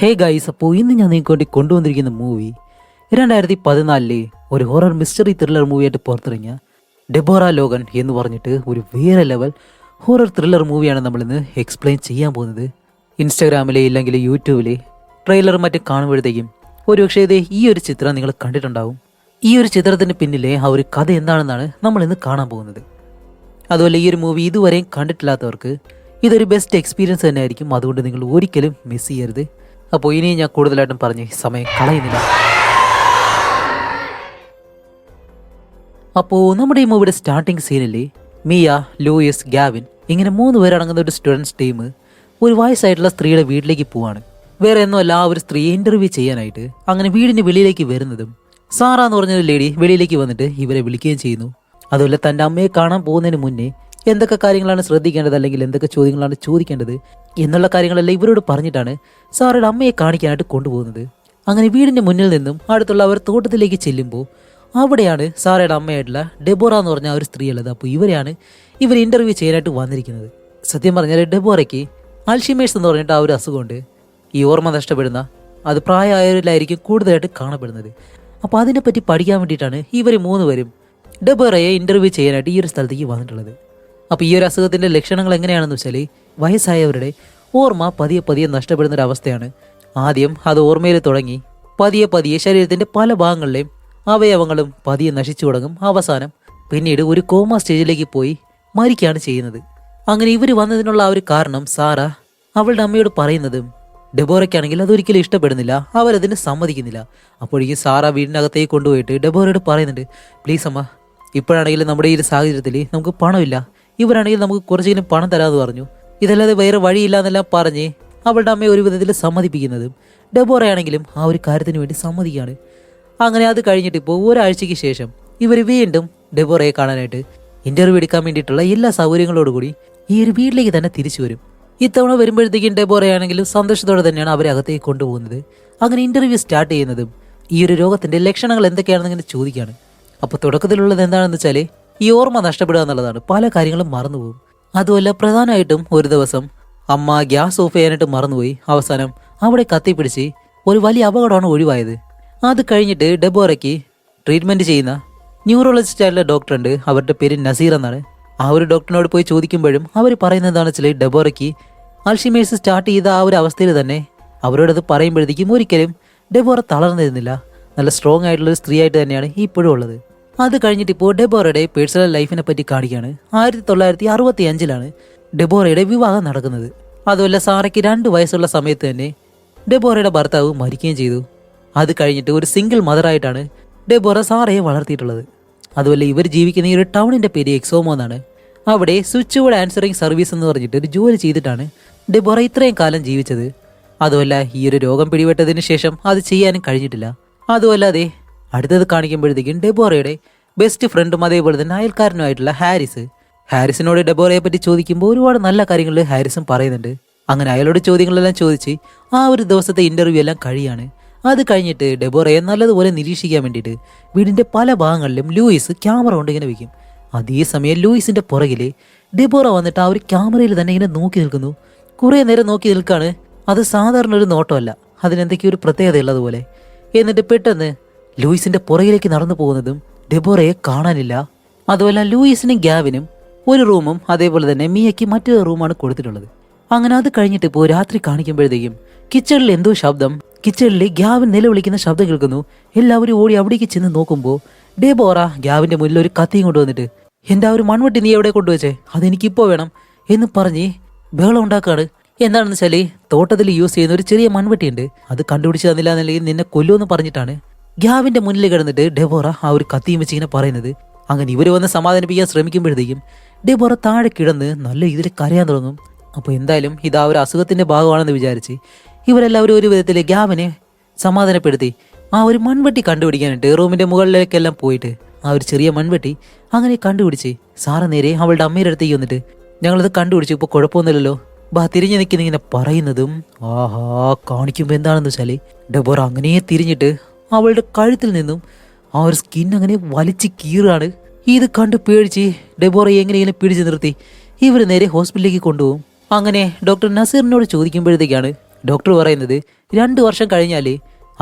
Hey guys, അപ്പോൾ ഇന്ന് ഞാൻ നിങ്ങൾക്ക് കൊണ്ടുവന്നിരിക്കുന്ന മൂവി 2014 ഒരു ഹൊറർ മിസ്റ്ററി ത്രില്ലർ മൂവിയായിട്ട് പുറത്തിറങ്ങിയ ഡെബോറ ലോഗൻ എന്ന് പറഞ്ഞിട്ട് ഒരു വേറെ ലെവൽ ഹൊറർ ത്രില്ലർ മൂവിയാണ് നമ്മളിന്ന് എക്സ്പ്ലെയിൻ ചെയ്യാൻ പോകുന്നത്. ഇൻസ്റ്റാഗ്രാമിലെ ഇല്ലെങ്കിൽ യൂട്യൂബിലെ ട്രെയിലർ മറ്റും കാണുമ്പോഴത്തേക്കും ഒരുപക്ഷേ ഇതേ ഈ ഒരു ചിത്രം നിങ്ങൾ കണ്ടിട്ടുണ്ടാവും. ഈ ഒരു ചിത്രത്തിന് പിന്നിലെ ആ ഒരു കഥ എന്താണെന്നാണ് നമ്മളിന്ന് കാണാൻ പോകുന്നത്. അതുപോലെ ഈ ഒരു മൂവി ഇതുവരെയും കണ്ടിട്ടില്ലാത്തവർക്ക് ഇതൊരു ബെസ്റ്റ് എക്സ്പീരിയൻസ് തന്നെയായിരിക്കും. അതുകൊണ്ട് നിങ്ങൾ ഒരിക്കലും മിസ് ചെയ്യരുത്. അപ്പോൾ ഇനി ഞാൻ കൂടുതലായിട്ടും പറഞ്ഞ് സമയം കളയുന്നില്ല. അപ്പോൾ നമ്മുടെ ഈ മൂവിയുടെ സ്റ്റാർട്ടിങ് സീനിൽ മിയ, ലൂയിസ്, ഗാവിൻ ഇങ്ങനെ 3 പേരടങ്ങുന്ന ഒരു സ്റ്റുഡൻസ് ടീം ഒരു വയസ്സായിട്ടുള്ള സ്ത്രീയുടെ വീട്ടിലേക്ക് പോവാണ്. വേറെ ഒന്നുമല്ല, ആ ഒരു സ്ത്രീയെ ഇന്റർവ്യൂ ചെയ്യാനായിട്ട്. അങ്ങനെ വീടിന്റെ വെളിയിലേക്ക് വരുന്നതും സാറ എന്ന് പറഞ്ഞൊരു ലേഡി വെളിയിലേക്ക് വന്നിട്ട് ഇവരെ വിളിക്കുകയും ചെയ്യുന്നു. അതുപോലെ തൻ്റെ അമ്മയെ കാണാൻ പോകുന്നതിന് മുന്നേ എന്തൊക്കെ കാര്യങ്ങളാണ് ശ്രദ്ധിക്കേണ്ടത്, അല്ലെങ്കിൽ എന്തൊക്കെ ചോദ്യങ്ങളാണ് ചോദിക്കേണ്ടത് എന്നുള്ള കാര്യങ്ങളെല്ലാം ഇവരോട് പറഞ്ഞിട്ടാണ് സാറയുടെ അമ്മയെ കാണിക്കാനായിട്ട് കൊണ്ടുപോകുന്നത്. അങ്ങനെ വീടിന്റെ മുന്നിൽ നിന്നും അടുത്തുള്ള അവർ തോട്ടത്തിലേക്ക് ചെല്ലുമ്പോൾ അവിടെയാണ് സാറയുടെ അമ്മയായിട്ടുള്ള ഡെബോറ എന്ന് പറഞ്ഞ ആ ഒരു സ്ത്രീ ഉള്ളത്. അപ്പോൾ ഇവരെയാണ് ഇവർ ഇന്റർവ്യൂ ചെയ്യാനായിട്ട് വന്നിരിക്കുന്നത്. സത്യം പറഞ്ഞാൽ ഡെബോറയ്ക്ക് അൽഷിമേഴ്സ് എന്ന് പറഞ്ഞിട്ട് ആ ഒരു അസുഖമുണ്ട്. ഈ ഓർമ്മ നഷ്ടപ്പെടുന്ന അത് പ്രായമായവരിലായിരിക്കും കൂടുതലായിട്ട് കാണപ്പെടുന്നത്. അപ്പോൾ അതിനെപ്പറ്റി പഠിക്കാൻ വേണ്ടിയിട്ടാണ് ഇവർ 3 പേരും ഡെബോറയെ ഇന്റർവ്യൂ ചെയ്യാനായിട്ട് ഈ ഒരു സ്ഥലത്തേക്ക് വന്നിട്ടുള്ളത്. അപ്പോൾ ഈ ഒരു അസുഖത്തിന്റെ ലക്ഷണങ്ങൾ എങ്ങനെയാണെന്ന് വെച്ചാൽ വയസ്സായവരുടെ ഓർമ്മ പതിയെ നഷ്ടപ്പെടുന്ന ഒരു അവസ്ഥയാണ്. ആദ്യം അത് ഓർമ്മയിൽ തുടങ്ങി പതിയെ ശരീരത്തിന്റെ പല ഭാഗങ്ങളിലെയും അവയവങ്ങളും പതിയെ നശിച്ചു തുടങ്ങും. അവസാനം പിന്നീട് ഒരു കോമ സ്റ്റേജിലേക്ക് പോയി മരിക്കുകയാണ് ചെയ്യുന്നത്. അങ്ങനെ ഇവർ വന്നതിനുള്ള ആ ഒരു കാരണം സാറ അവളുടെ അമ്മയോട് പറയുന്നതും ഡെബോറയ്ക്കാണെങ്കിൽ അതൊരിക്കലും ഇഷ്ടപ്പെടുന്നില്ല. അവരതിന് സമ്മതിക്കുന്നില്ല. അപ്പോഴേക്കും സാറ വീടിനകത്തേക്ക് കൊണ്ടുപോയിട്ട് ഡെബോറയോട് പറയുന്നുണ്ട്, പ്ലീസ് അമ്മ, ഇപ്പോഴാണെങ്കിലും നമ്മുടെ ഈ ഒരു സാഹചര്യത്തിൽ നമുക്ക് പണമില്ല, ഇവരാണെങ്കിൽ നമുക്ക് കുറച്ചെങ്കിലും പണം തരാമെന്ന് പറഞ്ഞു. ഇതല്ലാതെ വേറെ വഴിയില്ല എന്നെല്ലാം പറഞ്ഞ് അവളുടെ അമ്മയെ ഒരു വിധത്തിൽ സമ്മതിപ്പിക്കുന്നതും ഡെബോറയാണെങ്കിലും ആ ഒരു കാര്യത്തിന് വേണ്ടി സമ്മതിക്കുകയാണ്. അങ്ങനെ അത് കഴിഞ്ഞിട്ട് ഇപ്പോൾ ഒരാഴ്ചയ്ക്ക് ശേഷം ഇവർ വീണ്ടും ഡെബോറയെ കാണാനായിട്ട് ഇന്റർവ്യൂ എടുക്കാൻ വേണ്ടിയിട്ടുള്ള എല്ലാ സൗകര്യങ്ങളോടുകൂടി ഈ ഒരു വീട്ടിലേക്ക് തന്നെ തിരിച്ചു വരും. ഇത്തവണ വരുമ്പോഴത്തേക്കും ഡെബോറയാണെങ്കിലും സന്തോഷത്തോടെ തന്നെയാണ് അവരെ അകത്തേക്ക് കൊണ്ടുപോകുന്നത്. അങ്ങനെ ഇന്റർവ്യൂ സ്റ്റാർട്ട് ചെയ്യുന്നതും ഈ ഒരു രോഗത്തിന്റെ ലക്ഷണങ്ങൾ എന്തൊക്കെയാണെന്ന് ഇങ്ങനെ ചോദിക്കുകയാണ്. അപ്പോൾ തുടക്കത്തിലുള്ളത് എന്താണെന്ന് വെച്ചാൽ ഈ ഓർമ്മ നഷ്ടപ്പെടുക എന്നുള്ളതാണ്. പല കാര്യങ്ങളും മറന്നുപോകും. അതുമല്ല, പ്രധാനമായിട്ടും ഒരു ദിവസം അമ്മ ഗ്യാസ് ഓഫ് ചെയ്യാനായിട്ട് മറന്നുപോയി. അവസാനം അവിടെ കത്തിപ്പിടിച്ച് ഒരു വലിയ അപകടമാണ് ഒഴിവായത്. അത് കഴിഞ്ഞിട്ട് ഡെബോറയ്ക്ക് ട്രീറ്റ്മെന്റ് ചെയ്യുന്ന ന്യൂറോളജിസ്റ്റ് ആയിട്ടുള്ള ഡോക്ടർ ഉണ്ട്. അവരുടെ പേര് നസീർ എന്നാണ്. ആ ഒരു ഡോക്ടറിനോട് പോയി ചോദിക്കുമ്പോഴും അവർ പറയുന്നത് എന്താണെന്ന് വെച്ചാൽ ഡെബോറയ്ക്ക് അൽഷിമേഴ്സ് സ്റ്റാർട്ട് ചെയ്ത ആ ഒരു അവസ്ഥയിൽ തന്നെ അവരോടത് പറയുമ്പോഴത്തേക്കും ഒരിക്കലും ഡെബോറ തളർന്നിരുന്നില്ല. നല്ല സ്ട്രോങ് ആയിട്ടുള്ളൊരു സ്ത്രീ ആയിട്ട് തന്നെയാണ് ഇപ്പോഴും ഉള്ളത്. അത് കഴിഞ്ഞിട്ട് ഇപ്പോൾ ഡെബോറയുടെ പേഴ്സണൽ ലൈഫിനെ പറ്റി കാണിക്കുകയാണ്. 1965 ഡെബോറയുടെ വിവാഹം നടക്കുന്നത്. അതുമല്ല, സാറയ്ക്ക് 2 വയസ്സുള്ള സമയത്ത് തന്നെ ഡെബോറയുടെ ഭർത്താവ് മരിക്കുകയും ചെയ്തു. അത് കഴിഞ്ഞിട്ട് ഒരു സിംഗിൾ മദറായിട്ടാണ് ഡെബോറ സാറയെ വളർത്തിയിട്ടുള്ളത്. അതുപോലെ ഇവർ ജീവിക്കുന്ന ഈ ഒരു ടൗണിന്റെ പേര് എക്സോമോ എന്നാണ്. അവിടെ സ്വിച്ച് ബോർഡ് ആൻസറിങ് സർവീസ് എന്ന് പറഞ്ഞിട്ട് ഒരു ജോലി ചെയ്തിട്ടാണ് ഡെബോറ ഇത്രയും കാലം ജീവിച്ചത്. അതുമല്ല, ഈ ഒരു രോഗം പിടിപെട്ടതിന് ശേഷം അത് ചെയ്യാനും കഴിഞ്ഞിട്ടില്ല. അതുമല്ലാതെ അടുത്തത് കാണിക്കുമ്പോഴത്തേക്കും ഡെബോറയുടെ ബെസ്റ്റ് ഫ്രണ്ടും അതേപോലെ തന്നെ അയൽക്കാരനുമായിട്ടുള്ള ഹാരിസിനോട് ഡെബോറയെ പറ്റി ചോദിക്കുമ്പോൾ ഒരുപാട് നല്ല കാര്യങ്ങൾ ഹാരിസും പറയുന്നുണ്ട്. അങ്ങനെ അയാളോട് ചോദ്യങ്ങളെല്ലാം ചോദിച്ച് ആ ഒരു ദിവസത്തെ ഇന്റർവ്യൂ എല്ലാം കഴിയാണ്. അത് കഴിഞ്ഞിട്ട് ഡെബോറയെ നല്ലതുപോലെ നിരീക്ഷിക്കാൻ വേണ്ടിയിട്ട് വീടിന്റെ പല ഭാഗങ്ങളിലും ലൂയിസ് ക്യാമറ കൊണ്ട് ഇങ്ങനെ വയ്ക്കും. അതേസമയം ലൂയിസിന്റെ പുറകില് ഡെബോറ വന്നിട്ട് ആ ഒരു ക്യാമറയിൽ തന്നെ ഇങ്ങനെ നോക്കി നിൽക്കുന്നു. കുറെ നേരം നോക്കി നിൽക്കാണ്. അത് സാധാരണ ഒരു നോട്ടമല്ല, അതിനെന്തൊക്കെയോ ഒരു പ്രത്യേകത ഉള്ളതുപോലെ. എന്നിട്ട് പെട്ടെന്ന് ലൂയിസിന്റെ പുറകിലേക്ക് നടന്നു പോകുന്നതും ഡെബോറയെ കാണാനില്ല. അതുപോലെ ലൂയിസിനും ഗാവിനും ഒരു റൂമും അതേപോലെ തന്നെ മിയയ്ക്ക് മറ്റൊരു റൂമാണ് കൊടുത്തിട്ടുള്ളത്. അങ്ങനെ അത് കഴിഞ്ഞിട്ട് ഇപ്പോൾ രാത്രി കാണിക്കുമ്പോഴത്തേക്കും കിച്ചണിൽ എന്തോ ശബ്ദം, കിച്ചണിൽ ഗാവിൻ നിലവിളിക്കുന്ന ശബ്ദം കേൾക്കുന്നു. എല്ലാവരും ഓടി അവിടേക്ക് ചെന്ന് നോക്കുമ്പോൾ ഡെബോറ ഗാവിന്റെ മുന്നിൽ ഒരു കത്തിയും കൊണ്ടുവന്നിട്ട്, എൻ്റെ ആ ഒരു മൺവെട്ടി നീ എവിടെ കൊണ്ടുവച്ചേ, അതെനിക്കിപ്പോൾ വേണം എന്ന് പറഞ്ഞ് ബഹളം ഉണ്ടാക്കാണ്. എന്താണെന്ന് വെച്ചാൽ തോട്ടത്തിൽ യൂസ് ചെയ്യുന്ന ഒരു ചെറിയ മൺവെട്ടിയുണ്ട്, അത് കണ്ടുപിടിച്ച് തന്നില്ല എന്നുണ്ടെങ്കിൽ നിന്നെ കൊല്ലുമെന്ന് പറഞ്ഞിട്ടാണ് ഗാവിന്റെ മുന്നിൽ കിടന്നിട്ട് ഡെബോറ ആ ഒരു കത്തിയും വെച്ച് ഇങ്ങനെ പറയുന്നത്. അങ്ങനെ ഇവർ വന്ന് സമാധാനിപ്പിക്കാൻ ശ്രമിക്കുമ്പോഴത്തേക്കും ഡെബോറ താഴെ കിടന്ന് നല്ല ഇതിൽ കരയാൻ തുടങ്ങും. അപ്പോൾ എന്തായാലും ഇത് ആ ഒരു അസുഖത്തിന്റെ ഭാഗമാണെന്ന് വിചാരിച്ച് ഇവരെല്ലാവരും ഒരു വിധത്തിൽ ഗാവിനെ സമാധാനപ്പെടുത്തി ആ ഒരു മൺവെട്ടി കണ്ടുപിടിക്കാനായിട്ട് റൂമിന്റെ മുകളിലേക്കെല്ലാം പോയിട്ട് ആ ഒരു ചെറിയ മൺവെട്ടി അങ്ങനെ കണ്ടുപിടിച്ച് സാറ നേരെ അവളുടെ അമ്മയുടെ അടുത്തേക്ക് വന്നിട്ട്, ഞങ്ങളത് കണ്ടുപിടിച്ചു, ഇപ്പോൾ കുഴപ്പമൊന്നുമില്ലല്ലോ, ബാ തിരിഞ്ഞു നിൽക്കുന്ന ഇങ്ങനെ പറയുന്നതും ആഹാ കാണിക്കുമ്പോൾ എന്താണെന്ന് വെച്ചാൽ ഡെബോറ അങ്ങനെ തിരിഞ്ഞിട്ട് അവളുടെ കഴുത്തിൽ നിന്നും ആ ഒരു സ്കിൻ അങ്ങനെ വലിച്ച് കീറാണ്. ഇത് കണ്ട് പേടിച്ച് ഡെബോറയെ എങ്ങനെയെങ്കിലും പിടിച്ചു നിർത്തി ഇവർ നേരെ ഹോസ്പിറ്റലിലേക്ക് കൊണ്ടുപോകും. അങ്ങനെ ഡോക്ടർ നസീറിനോട് ചോദിക്കുമ്പോഴത്തേക്കാണ് ഡോക്ടർ പറയുന്നത് 2 വർഷം കഴിഞ്ഞാൽ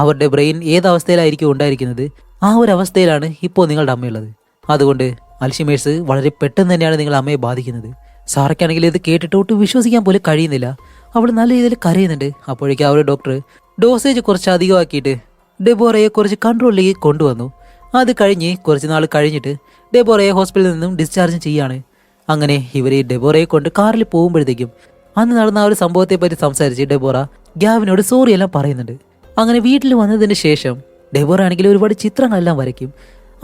അവരുടെ ബ്രെയിൻ ഏതവസ്ഥയിലായിരിക്കും ഉണ്ടായിരിക്കുന്നത് ആ ഒരു അവസ്ഥയിലാണ് ഇപ്പോൾ നിങ്ങളുടെ അമ്മയുള്ളത്. അതുകൊണ്ട് അൽഷിമേഴ്സ് വളരെ പെട്ടെന്ന് തന്നെയാണ് നിങ്ങളുടെ അമ്മയെ ബാധിക്കുന്നത്. സാറയ്ക്കാണെങ്കിൽ ഇത് കേട്ടിട്ട് ഒട്ടും വിശ്വസിക്കാൻ പോലും കഴിയുന്നില്ല. അവൾ നല്ല രീതിയിൽ കരയുന്നുണ്ട്. അപ്പോഴേക്കും ആ ഒരു ഡോക്ടർ ഡോസേജ് കുറച്ച് അധികമാക്കിയിട്ട് ഡെബോറയെ കുറച്ച് കൺട്രോളിലേക്ക് കൊണ്ടുവന്നു. അത് കഴിഞ്ഞ് കുറച്ച് നാൾ കഴിഞ്ഞിട്ട് ഡെബോറയെ ഹോസ്പിറ്റലിൽ നിന്നും ഡിസ്ചാർജ് ചെയ്യാണ്. അങ്ങനെ ഇവർ ഡെബോറയെ കൊണ്ട് കാറിൽ പോകുമ്പോഴത്തേക്കും അന്ന് നടന്ന ആ ഒരു സംഭവത്തെ പറ്റി സംസാരിച്ച് ഡെബോറ ഗ്യാവിനോട് സോറി എല്ലാം പറയുന്നുണ്ട്. അങ്ങനെ വീട്ടിൽ വന്നതിന് ശേഷം ഡെബോറ ആണെങ്കിൽ ഒരുപാട് ചിത്രങ്ങളെല്ലാം വരയ്ക്കും.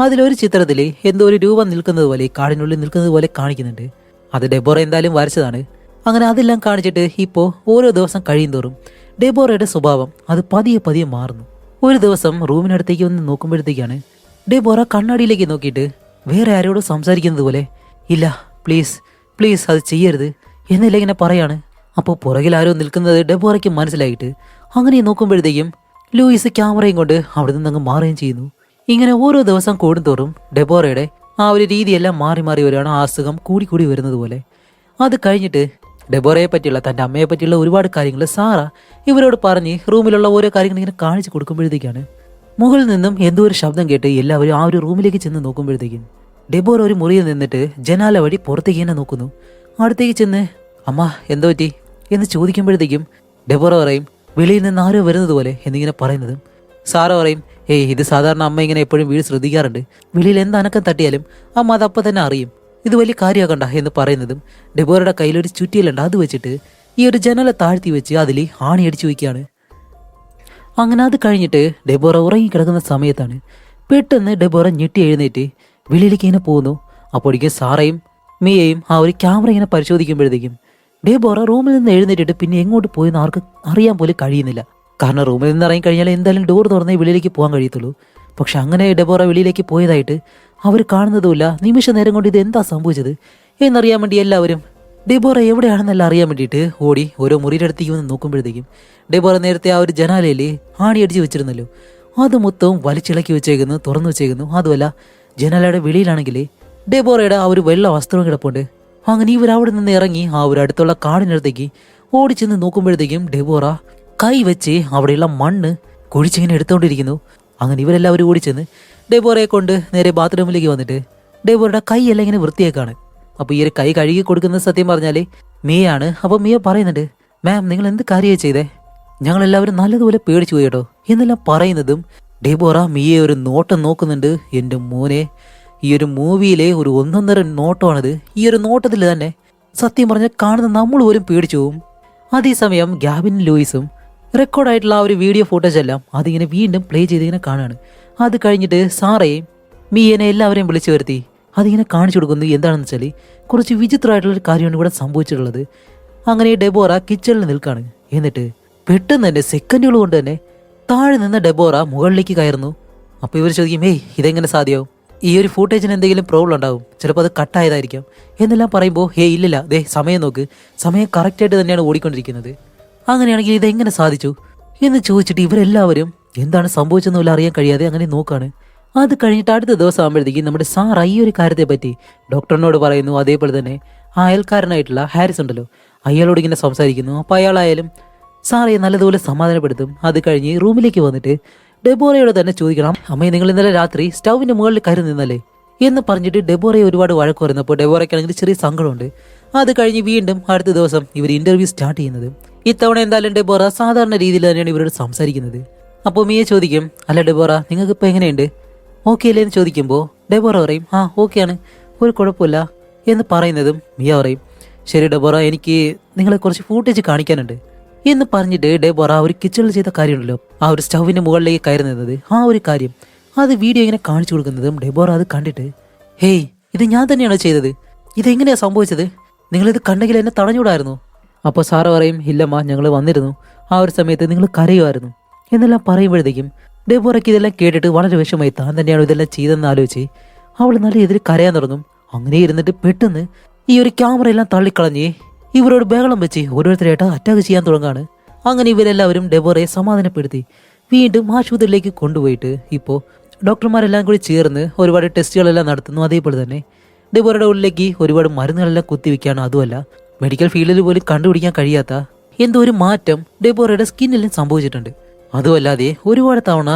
അതിലൊരു ചിത്രത്തിൽ എന്തോ ഒരു രൂപം നിൽക്കുന്നത് പോലെ, കാടിനുള്ളിൽ നിൽക്കുന്നത് പോലെ കാണിക്കുന്നുണ്ട്. അത് ഡെബോറ എന്തായാലും വരച്ചതാണ്. അങ്ങനെ അതെല്ലാം കാണിച്ചിട്ട് ഇപ്പോൾ ഓരോ ദിവസം കഴിയും തോറും ഡെബോറയുടെ സ്വഭാവം അത് പതിയെ പതിയെ മാറുന്നു. ഒരു ദിവസം റൂമിനടുത്തേക്ക് വന്ന് നോക്കുമ്പോഴത്തേക്കാണ് ഡെബോറ കണ്ണാടിയിലേക്ക് നോക്കിയിട്ട് വേറെ ആരോടും സംസാരിക്കുന്നത് പോലെ, ഇല്ല പ്ലീസ് പ്ലീസ് അത് ചെയ്യരുത് എന്നില്ല ഇങ്ങനെ പറയാണ്. അപ്പോൾ പുറകിൽ ആരോ നിൽക്കുന്നത് ഡെബോറയ്ക്ക് മനസ്സിലായിട്ട് അങ്ങനെ നോക്കുമ്പോഴത്തേക്കും ലൂയിസ് ക്യാമറയും കൊണ്ട് അവിടെ നിന്ന് അങ്ങ് മാറുകയും ചെയ്യുന്നു. ഇങ്ങനെ ഓരോ ദിവസം കൂടുന്തോറും ഡെബോറയുടെ ആ ഒരു രീതിയെല്ലാം മാറി മാറി വരികയാണ്. ആ അസുഖം കൂടി വരുന്നത് പോലെ. അത് കഴിഞ്ഞിട്ട് ഡെബോറയെ പറ്റിയുള്ള തൻ്റെ അമ്മയെ പറ്റിയുള്ള ഒരുപാട് കാര്യങ്ങൾ സാറ ഇവരോട് പറഞ്ഞ് റൂമിലുള്ള ഓരോ കാര്യങ്ങൾ ഇങ്ങനെ കാണിച്ചു കൊടുക്കുമ്പോഴത്തേക്കാണ് മുകളിൽ നിന്നും എന്തോ ഒരു ശബ്ദം കേട്ട് എല്ലാവരും ആ ഒരു റൂമിലേക്ക് ചെന്ന് നോക്കുമ്പോഴത്തേക്കും ഡെബോറ ഒരു മുറിയിൽ നിന്നിട്ട് ജനാല വഴി പുറത്തേക്ക് തന്നെ നോക്കുന്നു. അടുത്തേക്ക് ചെന്ന് അമ്മ എന്തോ പറ്റി എന്ന് ചോദിക്കുമ്പോഴത്തേക്കും ഡെബോറ പറയും വെളിയിൽ നിന്ന് ആരോ വരുന്നത് പോലെ എന്നിങ്ങനെ പറയുന്നതും സാറ പറയും ഏയ് ഇത് സാധാരണ അമ്മ ഇങ്ങനെ എപ്പോഴും വീട് ശ്രദ്ധിക്കാറുണ്ട്, വെളിയിൽ എന്ത് അനക്കം തട്ടിയാലും അമ്മ അതപ്പം തന്നെ അറിയും, ഇത് വലിയ കാര്യമാക്കണ്ട എന്ന് പറയുന്നതും ഡെബോറയുടെ കയ്യിലൊരു ചുറ്റിയിലുണ്ട്. അത് വെച്ചിട്ട് ഈ ഒരു ജനല താഴ്ത്തി വെച്ച് അതിൽ ആണി അടിച്ചു വയ്ക്കുകയാണ്. അങ്ങനെ അത് കഴിഞ്ഞിട്ട് ഡെബോറ ഉറങ്ങിക്കിടക്കുന്ന സമയത്താണ് പെട്ടെന്ന് ഡെബോറ ഞെട്ടി എഴുന്നേറ്റ് വെളിയിലേക്ക് ഇങ്ങനെ പോകുന്നു. അപ്പോഴേക്കും സാറയും മിയയും ആ ഒരു ക്യാമറ ഇങ്ങനെ പരിശോധിക്കുമ്പോഴത്തേക്കും ഡെബോറ റൂമിൽ നിന്ന് എഴുന്നേറ്റിട്ട് പിന്നെ എങ്ങോട്ട് പോയെന്ന് ആർക്ക് അറിയാൻ പോലും കഴിയുന്നില്ല. കാരണം റൂമിൽ നിന്ന് ഇറങ്ങി കഴിഞ്ഞാൽ എന്തായാലും ഡോർ തുറന്നേ വെളിയിലേക്ക് പോകാൻ കഴിയത്തുള്ളൂ. പക്ഷെ അങ്ങനെ ഡെബോറ വെളിയിലേക്ക് പോയതായിട്ട് അവർ കാണുന്നതുമില്ല. നിമിഷ നേരം കൊണ്ട് ഇത് എന്താ സംഭവിച്ചത് എന്നറിയാൻ വേണ്ടി എല്ലാവരും ഡെബോറ എവിടെയാണെന്നെല്ലാം അറിയാൻ വേണ്ടിയിട്ട് ഓടി ഓരോ മുറിയുടെ അടുത്തേക്ക് വന്ന് നോക്കുമ്പോഴത്തേക്കും ഡെബോറ നേരത്തെ ആ ഒരു ജനാലയിൽ ആണി അടിച്ച് വെച്ചിരുന്നല്ലോ, അത് മൊത്തവും വലിച്ചിളക്കി വെച്ചേക്കുന്നു, തുറന്നു വെച്ചേക്കുന്നു. അതുമല്ല ജനാലയുടെ വെളിയിലാണെങ്കിൽ ഡെബോറയുടെ ആ ഒരു വെള്ള വസ്ത്രം കിടപ്പുണ്ട്. അങ്ങനെ ഇവർ അവിടെ നിന്ന് ഇറങ്ങി ആ ഒരു അടുത്തുള്ള കാടിനടുത്തേക്ക് ഓടിച്ചെന്ന് നോക്കുമ്പോഴത്തേക്കും ഡെബോറ കൈ വെച്ച് അവിടെയുള്ള മണ്ണ് കുഴിച്ചിങ്ങനെ എടുത്തുകൊണ്ടിരിക്കുന്നു. അങ്ങനെ ഇവരെല്ലാവരും ഓടിച്ചെന്ന് ഡെബോറയെ കൊണ്ട് നേരെ ബാത്റൂമിലേക്ക് വന്നിട്ട് ഡെബോറയുടെ കൈയെല്ലാം ഇങ്ങനെ വൃത്തിയാക്കാണ്. അപ്പോൾ ഈ ഒരു കൈ കഴുകി കൊടുക്കുന്നത് സത്യം പറഞ്ഞാൽ മിയയാണ്. അപ്പോൾ മിയ പറയുന്നുണ്ട് മാം നിങ്ങൾ എന്ത് കാര്യമായി ചെയ്തേ, ഞങ്ങളെല്ലാവരും നല്ലതുപോലെ പേടിച്ചു പോയി കേട്ടോ എന്നെല്ലാം പറയുന്നതും ഡെബോറ മിയെ ഒരു നോട്ടം നോക്കുന്നുണ്ട്. എൻ്റെ മോനെ ഈ ഒരു മൂവിയിലെ ഒരു ഒന്നൊന്നര നോട്ടമാണിത്. ഈ ഒരു നോട്ടത്തിൽ തന്നെ സത്യം പറഞ്ഞാൽ കാണുന്ന നമ്മൾ പോലും പേടിച്ചു പോവും. അതേസമയം ഗ്യാബിനും ലൂയിസും റെക്കോർഡായിട്ടുള്ള ആ ഒരു വീഡിയോ ഫോട്ടോസ് എല്ലാം അതിങ്ങനെ വീണ്ടും പ്ലേ ചെയ്തിങ്ങനെ കാണാണ്. അത് കഴിഞ്ഞിട്ട് സാറയും മിയനെ എല്ലാവരെയും വിളിച്ചു വരുത്തി അതിങ്ങനെ കാണിച്ചു കൊടുക്കുന്നത് എന്താണെന്ന് വെച്ചാൽ കുറച്ച് വിചിത്രമായിട്ടുള്ളൊരു കാര്യമാണ് ഇവിടെ സംഭവിച്ചിട്ടുള്ളത്. അങ്ങനെ ഡെബോറ കിച്ചണിൽ നിൽക്കാണ്. എന്നിട്ട് പെട്ടെന്ന് തന്നെ സെക്കൻഡുകൾ കൊണ്ട് തന്നെ താഴെ നിന്ന് ഡെബോറ മുകളിലേക്ക് കയറുന്നു. അപ്പോൾ ഇവർ ചോദിക്കും ഏയ് ഇതെങ്ങനെ സാധ്യമാവും, ഈ ഒരു ഫൂട്ടേജിന് എന്തെങ്കിലും പ്രോബ്ലം ഉണ്ടാവും, ചിലപ്പോൾ അത് കട്ടായതായിരിക്കാം എന്നെല്ലാം പറയുമ്പോൾ ഇല്ലില്ല ദേ സമയം നോക്ക്, സമയം കറക്റ്റായിട്ട് തന്നെയാണ് ഓടിക്കൊണ്ടിരിക്കുന്നത്, അങ്ങനെയാണെങ്കിൽ ഇതെങ്ങനെ സാധിച്ചു എന്ന് ചോദിച്ചിട്ട് ഇവരെല്ലാവരും എന്താണ് സംഭവിച്ചെന്നില്ല അറിയാൻ കഴിയാതെ അങ്ങനെ നോക്കാണ്. അത് കഴിഞ്ഞിട്ട് അടുത്ത ദിവസം ആകുമ്പോഴത്തേക്കും നമ്മുടെ സാർ ഈ ഒരു കാര്യത്തെ പറ്റി ഡോക്ടറിനോട് പറയുന്നു. അതേപോലെ തന്നെ ആ അയൽക്കാരനായിട്ടുള്ള ഹാരിസ് ഉണ്ടല്ലോ അയാളോട് ഇങ്ങനെ സംസാരിക്കുന്നു. അപ്പോൾ അയാളായാലും സാറെ നല്ലതുപോലെ സമാധാനപ്പെടുത്തും. അത് കഴിഞ്ഞ് റൂമിലേക്ക് വന്നിട്ട് ഡെബോറയോട് തന്നെ ചോദിക്കണം അമ്മയെ നിങ്ങൾ ഇന്നലെ രാത്രി സ്റ്റൗവിൻ്റെ മുകളിൽ കയറി നിന്നല്ലേ എന്ന് പറഞ്ഞിട്ട് ഡെബോറയെ ഒരുപാട് വഴക്ക് പറയുന്നപ്പോൾ ഡെബോറയ്ക്കാണെങ്കിൽ ചെറിയ സങ്കടമുണ്ട്. അത് കഴിഞ്ഞ് വീണ്ടും അടുത്ത ദിവസം ഇവർ ഇൻ്റർവ്യൂ സ്റ്റാർട്ട് ചെയ്യുന്നത്. ഇത്തവണ എന്തായാലും ഡെബോറ സാധാരണ രീതിയിൽ തന്നെയാണ് ഇവരോട് സംസാരിക്കുന്നത്. അപ്പോൾ മിയ ചോദിക്കും അല്ല ഡെബോറ നിങ്ങൾക്ക് ഇപ്പോൾ എങ്ങനെയുണ്ട്, ഓക്കെ അല്ലേ എന്ന് ചോദിക്കുമ്പോൾ ഡെബോറ പറയും ആ ഓക്കെയാണ്, ഒരു കുഴപ്പമില്ല എന്ന് പറയുന്നതും മിയ പറയും ശരി ഡെബോറ എനിക്ക് നിങ്ങളെ കുറച്ച് ഫൂട്ടേജ് കാണിക്കാനുണ്ട് എന്ന് പറഞ്ഞിട്ട് ഡെബോറ ഒരു കിച്ചണിൽ ചെയ്ത കാര്യമുണ്ടല്ലോ ആ ഒരു സ്റ്റൗവിൻ്റെ മുകളിലേക്ക് കയറി നിന്നത് ആ ഒരു കാര്യം അത് വീഡിയോ ഇങ്ങനെ കാണിച്ചു കൊടുക്കുന്നതും ഡെബോറ അത് കണ്ടിട്ട് ഹേയ് ഇത് ഞാൻ തന്നെയാണോ ചെയ്തത്, ഇതെങ്ങനെയാണ് സംഭവിച്ചത്, നിങ്ങളിത് കണ്ടെങ്കിൽ എന്നെ തടഞ്ഞുകൂടായിരുന്നു. അപ്പോൾ സാറ് പറയും ഇല്ലമ്മ ഞങ്ങൾ വന്നിരുന്നു, ആ ഒരു സമയത്ത് നിങ്ങൾ കരയുമായിരുന്നു എന്നെല്ലാം പറയുമ്പോഴത്തേക്കും ഡെബോറയ്ക്ക് ഇതെല്ലാം കേട്ടിട്ട് വളരെ വിഷമമായി. താൻ തന്നെയാണ് ഇതെല്ലാം ചെയ്തെന്ന് ആലോചിച്ച് അവൾ നല്ല എതിരെ കരയാൻ തുടങ്ങും. അങ്ങനെ ഇരുന്നിട്ട് പെട്ടെന്ന് ഈ ഒരു ക്യാമറ എല്ലാം തള്ളിക്കളഞ്ഞ് ഇവരോട് ബഹളം വെച്ച് ഓരോരുത്തരായിട്ട് അറ്റാക്ക് ചെയ്യാൻ തുടങ്ങാണ്. അങ്ങനെ ഇവരെല്ലാവരും ഡെബോറയെ സമാധാനപ്പെടുത്തി വീണ്ടും ആശുപത്രിയിലേക്ക് കൊണ്ടുപോയിട്ട് ഇപ്പോൾ ഡോക്ടർമാരെല്ലാം കൂടി ചേർന്ന് ഒരുപാട് ടെസ്റ്റുകളെല്ലാം നടത്തുന്നു. അതേപോലെ തന്നെ ഡെബോറയുടെ ഉള്ളിലേക്ക് ഒരുപാട് മരുന്നുകളെല്ലാം കുത്തിവെക്കുകയാണ്. അതുമല്ല മെഡിക്കൽ ഫീൽഡിൽ പോലും കണ്ടുപിടിക്കാൻ കഴിയാത്ത എന്തോ ഒരു മാറ്റം ഡെബോറയുടെ സ്കിന്നിലും സംഭവിച്ചിട്ടുണ്ട്. അതുമല്ലാതെ ഒരുപാട് തവണ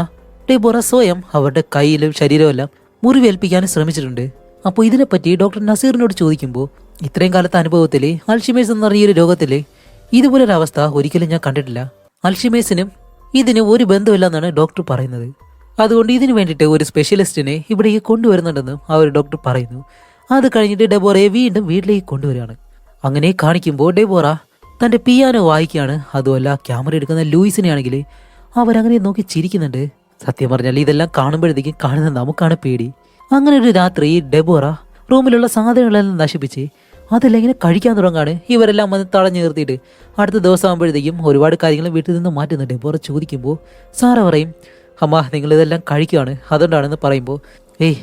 ഡെബോറ സ്വയം അവരുടെ കയ്യിലും ശരീരവും എല്ലാം മുറിവേൽപ്പിക്കാനും ശ്രമിച്ചിട്ടുണ്ട്. അപ്പോൾ ഇതിനെപ്പറ്റി ഡോക്ടർ നസീറിനോട് ചോദിക്കുമ്പോൾ ഇത്രയും കാലത്തെ അനുഭവത്തിൽ അൽഷിമേഴ്സ് എന്ന് പറഞ്ഞ ഒരു രോഗത്തിൽ ഇതുപോലൊരവസ്ഥ ഒരിക്കലും ഞാൻ കണ്ടിട്ടില്ല. അൽഷിമേഴ്സിനും ഇതിന് ഒരു ബന്ധമില്ലെന്നാണ് ഡോക്ടർ പറയുന്നത്. അതുകൊണ്ട് ഇതിനു വേണ്ടിയിട്ട് ഒരു സ്പെഷ്യലിസ്റ്റിനെ ഇവിടേക്ക് കൊണ്ടുവരുന്നുണ്ടെന്നും ആ ഒരു ഡോക്ടർ പറയുന്നു. അത് കഴിഞ്ഞിട്ട് ഡെബോറയെ വീണ്ടും വീട്ടിലേക്ക് കൊണ്ടുവരികയാണ്. അങ്ങനെ കാണിക്കുമ്പോൾ ഡെബോറ തൻ്റെ പിയാനോ വായിക്കുകയാണ്. അതുമല്ല ക്യാമറ എടുക്കുന്ന ലൂയിസിനെയാണെങ്കിൽ അവരങ്ങനെ നോക്കി ചിരിക്കുന്നുണ്ട്. സത്യം പറഞ്ഞാൽ ഇതെല്ലാം കാണുമ്പോഴത്തേക്കും കാണുന്ന നമുക്കാണ് പേടി. അങ്ങനെ ഒരു രാത്രി ഡെബോറ റൂമിലുള്ള സാധനങ്ങളെല്ലാം നശിപ്പിച്ച് അതെല്ലാം ഇങ്ങനെ കഴിക്കാൻ തുടങ്ങാണ്. ഇവരെല്ലാം വന്ന് തടഞ്ഞു നിർത്തിയിട്ട് അടുത്ത ദിവസം ആകുമ്പോഴത്തേക്കും ഒരുപാട് കാര്യങ്ങൾ വീട്ടിൽ നിന്ന് മാറ്റുന്നു. ഡെബോറ ചോദിക്കുമ്പോൾ സാറ പറയും, അമ്മ നിങ്ങളിതെല്ലാം കഴിക്കുകയാണ് അതുകൊണ്ടാണെന്ന് പറയുമ്പോൾ,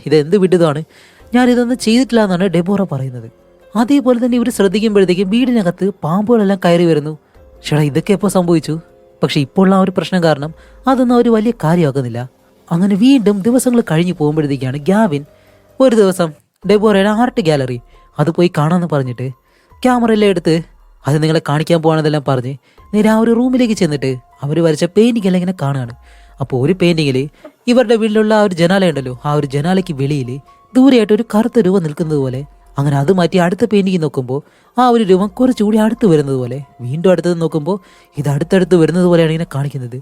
ഇതെന്ത് വിട്ടതാണ്, ഞാനിതൊന്നും ചെയ്തിട്ടില്ല എന്നാണ് ഡെബോറ പറയുന്നത്. അതേപോലെ തന്നെ ഇവർ ശ്രദ്ധിക്കുമ്പോഴത്തേക്കും വീടിനകത്ത് പാമ്പുകളെല്ലാം കയറി വരുന്നു. ചേട്ടാ ഇതൊക്കെ എപ്പോൾ സംഭവിച്ചു? പക്ഷെ ഇപ്പോൾ ആ ഒരു പ്രശ്നം കാരണം അതൊന്നും അവർ വലിയ കാര്യമാക്കുന്നില്ല. അങ്ങനെ വീണ്ടും ദിവസങ്ങൾ കഴിഞ്ഞു പോകുമ്പോഴത്തേക്കാണ് ഗാവിൻ ഒരു ദിവസം ഡെബോറയുടെ ആർട്ട് ഗാലറി അത് പോയി കാണാമെന്ന് പറഞ്ഞിട്ട് ക്യാമറയെല്ലാം എടുത്ത് അത് നിങ്ങളെ കാണിക്കാൻ പോകണമെന്നെല്ലാം പറഞ്ഞ് നേരെ ആ ഒരു റൂമിലേക്ക് ചെന്നിട്ട് അവർ വരച്ച പെയിൻറ്റിംഗ് എല്ലാം ഇങ്ങനെ കാണുകയാണ്. അപ്പോൾ ഒരു പെയിൻറ്റിങ്ങിൽ ഇവരുടെ വീട്ടിലുള്ള ആ ഒരു ജനാലയുണ്ടല്ലോ, ആ ഒരു ജനാലയ്ക്ക് വെളിയിൽ ദൂരെയായിട്ട് ഒരു കറുത്ത രൂപം നിൽക്കുന്നത് പോലെ. അങ്ങനെ അത് മാറ്റി അടുത്ത പെയിൻറ്റിങ് നോക്കുമ്പോൾ ആ ഒരു രൂപം കുറച്ചുകൂടി അടുത്ത് വരുന്നത് പോലെ, വീണ്ടും അടുത്തത് നോക്കുമ്പോൾ ഇത് അടുത്തടുത്ത് വരുന്നത് പോലെയാണ് ഇങ്ങനെ കാണിക്കുന്നത്.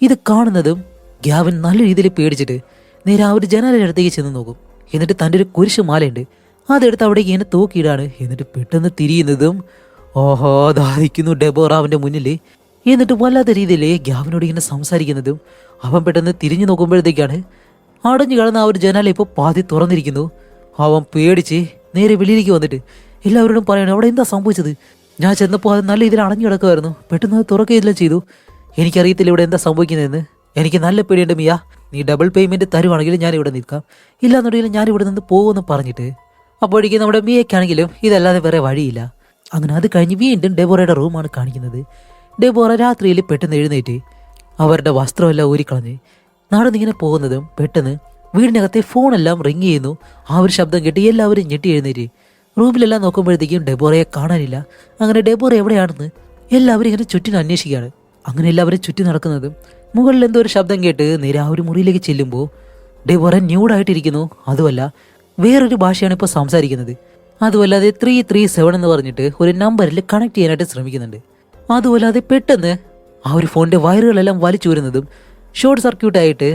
ഇത് കാണുന്നതും ഗാവിൻ നല്ല രീതിയിൽ പേടിച്ചിട്ട് നേരെ ആ ഒരു ജനാലയുടെ അടുത്തേക്ക് ചെന്ന് നോക്കും. എന്നിട്ട് തൻ്റെ ഒരു കുരിശ് മാലയുണ്ട് അതെടുത്ത് അവിടേക്ക് ഇങ്ങനെ തൂക്കിയിടാണ്. എന്നിട്ട് പെട്ടെന്ന് തിരിയുന്നതും ഓഹോ ദാഹിക്കുന്നു ഡെബോറ അവൻ്റെ മുന്നിൽ. എന്നിട്ട് വല്ലാത്ത രീതിയിൽ ഗാവിനോട് ഇങ്ങനെ സംസാരിക്കുന്നതും അവൻ പെട്ടെന്ന് തിരിഞ്ഞു നോക്കുമ്പോഴത്തേക്കാണ് അടഞ്ഞു കിടന്ന ആ ഒരു ജനാല ഇപ്പോൾ പാതി തുറന്നിരിക്കുന്നു. അവൻ പേടിച്ച് നേരെ വെളിയിലേക്ക് വന്നിട്ട് എല്ലാവരോടും പറയണം അവിടെ എന്താ സംഭവിച്ചത്, ഞാൻ ചെന്നപ്പോൾ അത് നല്ല ഇതിൽ അടഞ്ഞു കിടക്കുമായിരുന്നു, പെട്ടെന്ന് അത് തുറക്കുകയെല്ലാം ചെയ്തു, എനിക്കറിയത്തില്ല ഇവിടെ എന്താ സംഭവിക്കുന്നതെന്ന്, എനിക്ക് നല്ല പേടിയുണ്ട് മിയ, നീ ഡബിൾ പേയ്മെൻറ്റ് തരുവാണെങ്കിൽ ഞാൻ ഇവിടെ നിൽക്കാം, ഇല്ലാന്നുണ്ടെങ്കിൽ ഞാൻ ഇവിടെ നിന്ന് പോകുമെന്ന് പറഞ്ഞിട്ട്. അപ്പോഴേക്കും നമ്മുടെ മിയയ്ക്കാണെങ്കിലും ഇതല്ലാതെ വേറെ വഴിയില്ല. അങ്ങനെ അത് കഴിഞ്ഞ് വീണ്ടും ഡെബോറയുടെ റൂമാണ് കാണിക്കുന്നത്. ഡെബോറ രാത്രിയിൽ പെട്ടെന്ന് എഴുന്നേറ്റ് അവരുടെ വസ്ത്രമെല്ലാം ഊരിക്കളഞ്ഞ് നടന്നിങ്ങനെ പോകുന്നതും പെട്ടെന്ന് വീടിനകത്തെ ഫോണെല്ലാം റിങ് ചെയ്യുന്നു. ആ ഒരു ശബ്ദം കേട്ട് എല്ലാവരും ഞെട്ടി എഴുന്നേറ്റ് റൂമിലെല്ലാം നോക്കുമ്പോഴത്തേക്കും ഡെബോറയെ കാണാനില്ല. അങ്ങനെ ഡെബോറ എവിടെയാണെന്ന് എല്ലാവരും ഇങ്ങനെ ചുറ്റിന് അന്വേഷിക്കുകയാണ്. അങ്ങനെ എല്ലാവരും ചുറ്റി നടക്കുന്നതും മുകളിൽ എന്തോ ഒരു ശബ്ദം കേട്ട് നേരെ ആ ഒരു മുറിയിലേക്ക് ചെല്ലുമ്പോൾ ഡെബോറ ന്യൂഡായിട്ടിരിക്കുന്നു. അതുമല്ല വേറൊരു ഭാഷയാണ് ഇപ്പോൾ സംസാരിക്കുന്നത്. അതുമല്ലാതെ 337 എന്ന് പറഞ്ഞിട്ട് ഒരു നമ്പറിൽ കണക്ട് ചെയ്യാനായിട്ട് ശ്രമിക്കുന്നുണ്ട്. അതുമല്ലാതെ പെട്ടെന്ന് ആ ഒരു ഫോണിൻ്റെ വയറുകളെല്ലാം വലിച്ചു വരുന്നതും ഷോർട്ട് സർക്യൂട്ടായിട്ട്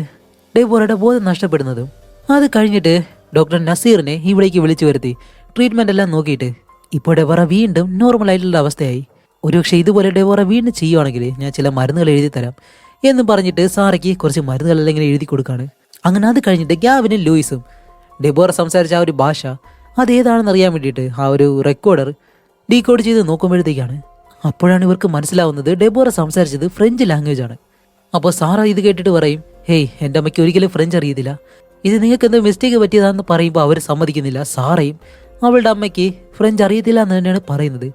ഡെബോറയുടെ ബോധം നഷ്ടപ്പെടുന്നതും. അത് കഴിഞ്ഞിട്ട് ഡോക്ടർ നസീറിനെ ഇവിടേക്ക് വിളിച്ചു വരുത്തി ട്രീറ്റ്മെൻ്റ് എല്ലാം നോക്കിയിട്ട് ഇപ്പോൾ ഡെബോറ വീണ്ടും നോർമൽ ആയിട്ടുള്ള അവസ്ഥയായി. ഒരുപക്ഷെ ഇതുപോലെ ഡെബോറ വീണ്ടും ചെയ്യുവാണെങ്കിൽ ഞാൻ ചില മരുന്നുകൾ എഴുതി തരാം എന്ന് പറഞ്ഞിട്ട് സാറയ്ക്ക് കുറച്ച് മരുന്നുകളെല്ലാം ഇങ്ങനെ എഴുതി കൊടുക്കുകയാണ്. അങ്ങനെ അത് കഴിഞ്ഞിട്ട് ഗാവിനും ലൂയിസും ഡെബോറ സംസാരിച്ച ആ ഒരു ഭാഷ അതേതാണെന്ന് അറിയാൻ വേണ്ടിയിട്ട് ആ ഒരു റെക്കോർഡർ ഡീകോഡ് ചെയ്ത് നോക്കുമ്പോഴത്തേക്കാണ് അപ്പോഴാണ് ഇവർക്ക് മനസ്സിലാവുന്നത് ഡെബോറ സംസാരിച്ചത് ഫ്രഞ്ച് ലാംഗ്വേജ് ആണ്. അപ്പോൾ സാറ ഇത് കേട്ടിട്ട് പറയും, എൻ്റെ അമ്മയ്ക്ക് ഒരിക്കലും ഫ്രഞ്ച് അറിയത്തില്ല, ഇത് നിങ്ങൾക്ക് എന്തോ മിസ്റ്റേക്ക് പറ്റിയതാണെന്ന് പറയുമ്പോൾ അവർ സമ്മതിക്കുന്നില്ല. സാറയും അവളുടെ അമ്മയ്ക്ക് ഫ്രഞ്ച് അറിയത്തില്ല എന്ന് തന്നെയാണ് പറയുന്നത്.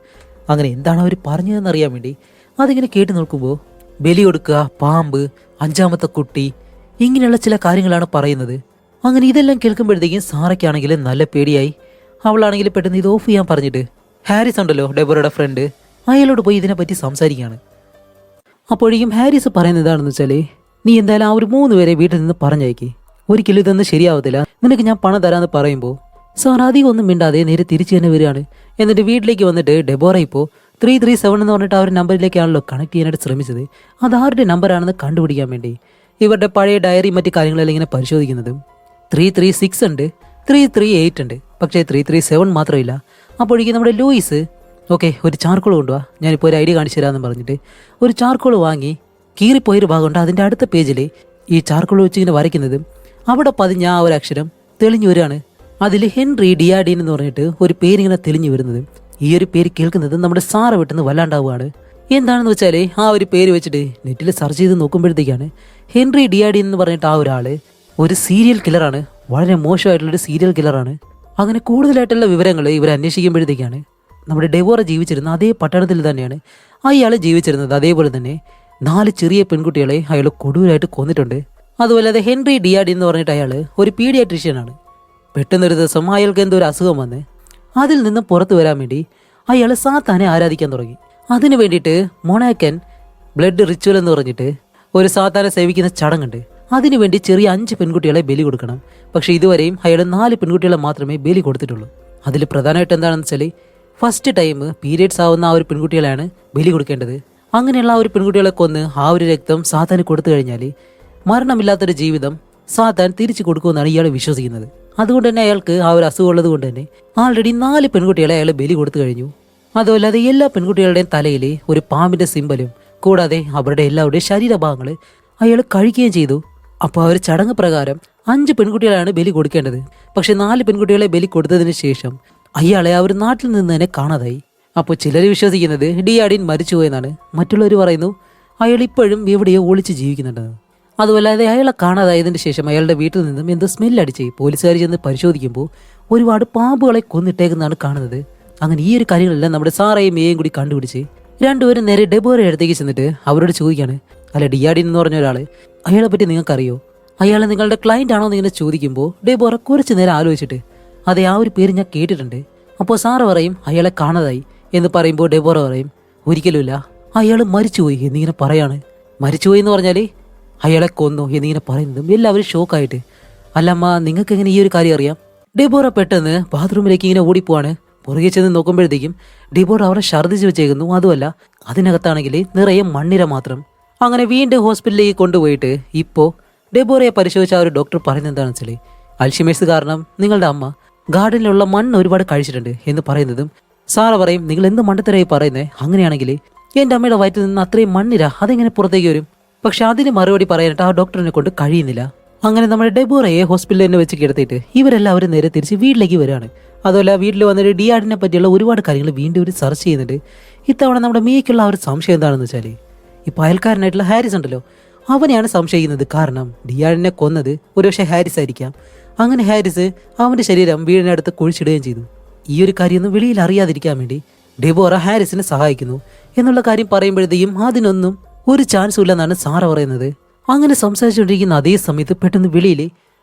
അങ്ങനെ എന്താണ് അവർ പറഞ്ഞതെന്ന് അറിയാൻ വേണ്ടി അതിങ്ങനെ കേട്ട് നോക്കുമ്പോൾ ബലി കൊടുക്കുക, പാമ്പ്, അഞ്ചാമത്തെ കുട്ടി, ഇങ്ങനെയുള്ള ചില കാര്യങ്ങളാണ് പറയുന്നത്. അങ്ങനെ ഇതെല്ലാം കേൾക്കുമ്പോഴത്തേക്കും സാറയ്ക്കാണെങ്കിൽ നല്ല പേടിയായി. അവളാണെങ്കിൽ പെട്ടെന്ന് ഇത് ഓഫ് ചെയ്യാൻ പറഞ്ഞിട്ട് ഹാരിസ് ഉണ്ടല്ലോ ഡെബോറയുടെ ഫ്രണ്ട്, അയാളോട് പോയി ഇതിനെപ്പറ്റി സംസാരിക്കുകയാണ്. അപ്പോഴേക്കും ഹാരിസ് പറയുന്നത് എന്താണെന്ന് വെച്ചാൽ, നീ എന്തായാലും ആ ഒരു 3 പേരെ വീട്ടിൽ നിന്ന് പറഞ്ഞയക്കി, ഒരിക്കലും ഇതൊന്നും ശരിയാവത്തില്ല, നിനക്ക് ഞാൻ പണം തരാമെന്ന് പറയുമ്പോൾ സാർ അധികം ഒന്നും മിണ്ടാതെ നേരെ തിരിച്ചു തന്നെ വരികയാണ്. എന്നിട്ട് വീട്ടിലേക്ക് വന്നിട്ട് ഡെബോറ ഇപ്പോൾ 337 എന്ന് പറഞ്ഞിട്ട് ആ ഒരു നമ്പറിലേക്കാണല്ലോ കണക്ട് ചെയ്യാനായിട്ട് ശ്രമിച്ചത്. അത് ആരുടെ നമ്പറാണെന്ന് കണ്ടുപിടിക്കാൻ വേണ്ടി ഇവരുടെ പഴയ ഡയറി മറ്റു കാര്യങ്ങളെല്ലാം ഇങ്ങനെ പരിശോധിക്കുന്നതും 336 ഉണ്ട്, 338 ഉണ്ട്, പക്ഷേ 337 മാത്രമില്ല. അപ്പോഴേക്കും നമ്മുടെ ലൂയിസ് ഒരു ചാർക്കോൾ കൊണ്ടുപോവാ, ഞാനിപ്പോൾ ഒരു ഐഡിയ കാണിച്ചു തരാമെന്ന് പറഞ്ഞിട്ട് ഒരു ചാർക്കോൾ വാങ്ങി കീറിപ്പോയൊരു ഭാഗമുണ്ട് അതിൻ്റെ അടുത്ത പേജിൽ ഈ ചാർക്കോൾ വെച്ച് ഇങ്ങനെ വരയ്ക്കുന്നതും അവിടെ പതിഞ്ഞ ആ ഒരു അക്ഷരം തെളിഞ്ഞു വരികയാണ്. അതിൽ ഹെൻറി ഡിയാഡീൻ എന്ന് പറഞ്ഞിട്ട് ഒരു പേരിങ്ങനെ തെളിഞ്ഞു വരുന്നതും ഈ ഒരു പേര് കേൾക്കുന്നത് നമ്മുടെ സാറ വിട്ടെന്ന് വല്ലാണ്ടാവുകയാണ്. എന്താണെന്ന് വെച്ചാൽ ആ ഒരു പേര് വെച്ചിട്ട് നെറ്റിൽ സെർച്ച് ചെയ്ത് നോക്കുമ്പോഴത്തേക്കാണ് ഹെൻറി ഡിയാഡീൻ എന്ന് പറഞ്ഞിട്ട് ആ ഒരാൾ ഒരു സീരിയൽ കില്ലറാണ്, വളരെ മോശമായിട്ടുള്ളൊരു സീരിയൽ കില്ലറാണ്. അങ്ങനെ കൂടുതലായിട്ടുള്ള വിവരങ്ങൾ ഇവർ അന്വേഷിക്കുമ്പോഴത്തേക്കാണ് നമ്മുടെ ഡെബോറ ജീവിച്ചിരുന്ന അതേ പട്ടണത്തിൽ തന്നെയാണ് അയാൾ ജീവിച്ചിരുന്നത്. അതേപോലെ തന്നെ 4 ചെറിയ പെൺകുട്ടികളെ അയാൾ കൊടൂരായിട്ട് കൊന്നിട്ടുണ്ട്. അതുപോലെ ഹെൻറി ഡിയാഡി എന്ന് പറഞ്ഞിട്ട് അയാൾ ഒരു പീഡിയാട്രീഷ്യനാണ്. പെട്ടെന്നൊരു ദിവസം അയാൾക്ക് എന്തോ ഒരു അസുഖം വന്ന് അതിൽ നിന്ന് പുറത്തു വരാൻ വേണ്ടി അയാൾ സാത്താനെ ആരാധിക്കാൻ തുടങ്ങി. അതിനു വേണ്ടിയിട്ട് മൊണാക്കൻ ബ്ലഡ് റിച്വൽ എന്ന് പറഞ്ഞിട്ട് ഒരു സാധാരണ സേവിക്കുന്ന ചടങ്ങുണ്ട്. അതിനുവേണ്ടി ചെറിയ 5 പെൺകുട്ടികളെ ബലി കൊടുക്കണം. പക്ഷെ ഇതുവരെയും അയാൾ 4 പെൺകുട്ടികളെ മാത്രമേ ബലി കൊടുത്തിട്ടുള്ളൂ. അതിൽ പ്രധാനമായിട്ട് എന്താണെന്ന് വെച്ചാൽ ഫസ്റ്റ് ടൈം പീരിയഡ്സ് ആവുന്ന ആ ഒരു പെൺകുട്ടികളെയാണ് ബലി കൊടുക്കേണ്ടത്. അങ്ങനെയുള്ള ആ ഒരു പെൺകുട്ടികളെ കൊന്ന് ആ ഒരു രക്തം സാത്താന് കൊടുത്തു കഴിഞ്ഞാൽ മരണമില്ലാത്തൊരു ജീവിതം സാത്താൻ തിരിച്ചു കൊടുക്കുമെന്നാണ് ഇയാൾ വിശ്വസിക്കുന്നത്. അതുകൊണ്ട് തന്നെ അയാൾക്ക് ആ ഒരു അസുഖമുള്ളത് കൊണ്ട് തന്നെ ആൾറെഡി 4 പെൺകുട്ടികളെ അയാൾ ബലി കൊടുത്തു കഴിഞ്ഞു. അതുമല്ലാതെ എല്ലാ പെൺകുട്ടികളുടെയും തലയിൽ ഒരു പാമ്പിന്റെ സിമ്പലും കൂടാതെ അവരുടെ എല്ലാവരുടെയും ശരീരഭാഗങ്ങൾ അയാൾ കഴിക്കുകയും ചെയ്തു. അപ്പോൾ ആ ഒരു ചടങ്ങ് പ്രകാരം 5 പെൺകുട്ടികളാണ് ബലി കൊടുക്കേണ്ടത്. പക്ഷെ 4 പെൺകുട്ടികളെ ബലി കൊടുത്തതിന് ശേഷം അയാളെ ആ ഒരു നാട്ടിൽ നിന്ന് തന്നെ കാണാതായി. അപ്പോൾ ചിലർ വിശ്വസിക്കുന്നത് ഡിയാഡിൻ മരിച്ചുപോയെന്നാണ്. മറ്റുള്ളവർ പറയുന്നു അയാൾ ഇപ്പോഴും എവിടെയോ ഒളിച്ച് ജീവിക്കുന്നുണ്ടെന്ന്. അതുമല്ലാതെ അയാളെ കാണാതായതിന് ശേഷം അയാളുടെ വീട്ടിൽ നിന്നും എന്തോ സ്മെല്ലടിച്ച് പോലീസുകാർ ചെന്ന് പരിശോധിക്കുമ്പോൾ ഒരുപാട് പാമ്പുകളെ കൊന്നിട്ടേക്കുന്നതാണ് കാണുന്നത്. അങ്ങനെ ഈ ഒരു കാര്യങ്ങളെല്ലാം നമ്മുടെ സാറയും മേയും കൂടി കണ്ടുപിടിച്ച് രണ്ടുപേരും നേരെ ഡെബോറയുടെ അടുത്തേക്ക് ചെന്നിട്ട് അവരോട് ചോദിക്കാണ്, അല്ല ഡിയാഡിൻ എന്ന് പറഞ്ഞ ഒരാൾ, അയാളെ പറ്റി നിങ്ങൾക്കറിയോ? അയാൾ നിങ്ങളുടെ ക്ലയന്റ് ആണോ എന്നിങ്ങനെ ചോദിക്കുമ്പോൾ ഡെബോറ കുറച്ച് നേരം ആലോചിച്ചിട്ട് അതെ, ആ ഒരു പേര് ഞാൻ കേട്ടിട്ടുണ്ട്. അപ്പോൾ സാറ് പറയും അയാളെ കാണാതായി എന്ന് പറയുമ്പോൾ ഡെബോറ പറയും ഒരിക്കലുമില്ല, അയാൾ മരിച്ചുപോയി എന്നിങ്ങനെ പറയാണ്. മരിച്ചുപോയി എന്ന് പറഞ്ഞാൽ അയാളെ കൊന്നു എന്നിങ്ങനെ പറയുന്നതും എല്ലാവരും ഷോക്കായിട്ട്, അല്ലമ്മ നിങ്ങൾക്ക് എങ്ങനെ ഈ ഒരു കാര്യം അറിയാം? ഡെബോറ പെട്ടെന്ന് ബാത്റൂമിലേക്ക് ഇങ്ങനെ ഓടിപ്പോവാണ്. പുറകെ ചെന്ന് നോക്കുമ്പോഴത്തേക്കും ഡെബോറ അവരെ ഛർദ്ദിച്ച് വെച്ചേക്കുന്നു. അതുമല്ല, അതിനകത്താണെങ്കിൽ നിറയെ മണ്ണിര മാത്രം. അങ്ങനെ വീണ്ടും ഹോസ്പിറ്റലിലേക്ക് കൊണ്ടുപോയിട്ട് ഇപ്പോൾ ഡെബോറയെ പരിശോധിച്ച ആ ഒരു ഡോക്ടർ പറയുന്നത് എന്താണെന്ന് വെച്ചാൽ അൽഷിമേഴ്സ് കാരണം നിങ്ങളുടെ അമ്മ ഗാർഡനിലുള്ള മണ്ണ് ഒരുപാട് കഴിച്ചിട്ടുണ്ട് എന്ന് പറയുന്നതും സാറ പറയും നിങ്ങൾ എന്ത് മണ്ടത്തരായി പറയുന്നത്? അങ്ങനെയാണെങ്കിൽ എൻ്റെ അമ്മയുടെ വയറ്റിൽ നിന്ന് അത്രയും മണ്ണിര അതെങ്ങനെ പുറത്തേക്ക് വരും? പക്ഷെ അതിന് മറുപടി പറയാനായിട്ട് ആ ഡോക്ടറിനെ കൊണ്ട് കഴിയുന്നില്ല. അങ്ങനെ നമ്മുടെ ഡെബോറയെ ഹോസ്പിറ്റലിൽ തന്നെ വെച്ച് കിടത്തിയിട്ട് ഇവരെല്ലാവരും നേരെ തിരിച്ച് വീട്ടിലേക്ക് വരികയാണ്. അതുപോലെ വീട്ടിൽ വന്നിട്ട് ഡിയാഡിനെ പറ്റിയുള്ള ഒരുപാട് കാര്യങ്ങൾ വീണ്ടും ഒരു സെർച്ച് ചെയ്യുന്നുണ്ട്. ഇത്തവണ നമ്മുടെ മീക്കുള്ള ആ ഒരു സംശയം എന്താണെന്ന് വെച്ചാൽ ഇപ്പോൾ അയൽക്കാരനായിട്ടുള്ള ഹാരിസ് ഉണ്ടല്ലോ, അവനെയാണ് സംശയിക്കുന്നത്. കാരണം ഡിയാഡിനെ കൊന്നത് ഒരുപക്ഷെ ഹാരിസ് ആയിരിക്കാം. അങ്ങനെ ഹാരിസ് അവൻ്റെ ശരീരം വീടിനടുത്ത് കുഴിച്ചിടുകയും ചെയ്തു. ഈ ഒരു കാര്യമൊന്നും വെളിയിൽ അറിയാതിരിക്കാൻ വേണ്ടി ഡെബോറ ഹാരിസിനെ സഹായിക്കുന്നു എന്നുള്ള കാര്യം പറയുമ്പോഴത്തേക്കും അതിനൊന്നും ഒരു ചാൻസും ഇല്ലെന്നാണ് സാറ പറയുന്നത്. അങ്ങനെ സംസാരിച്ചുകൊണ്ടിരിക്കുന്ന അതേ സമയത്ത് പെട്ടെന്ന് വെളിയിൽ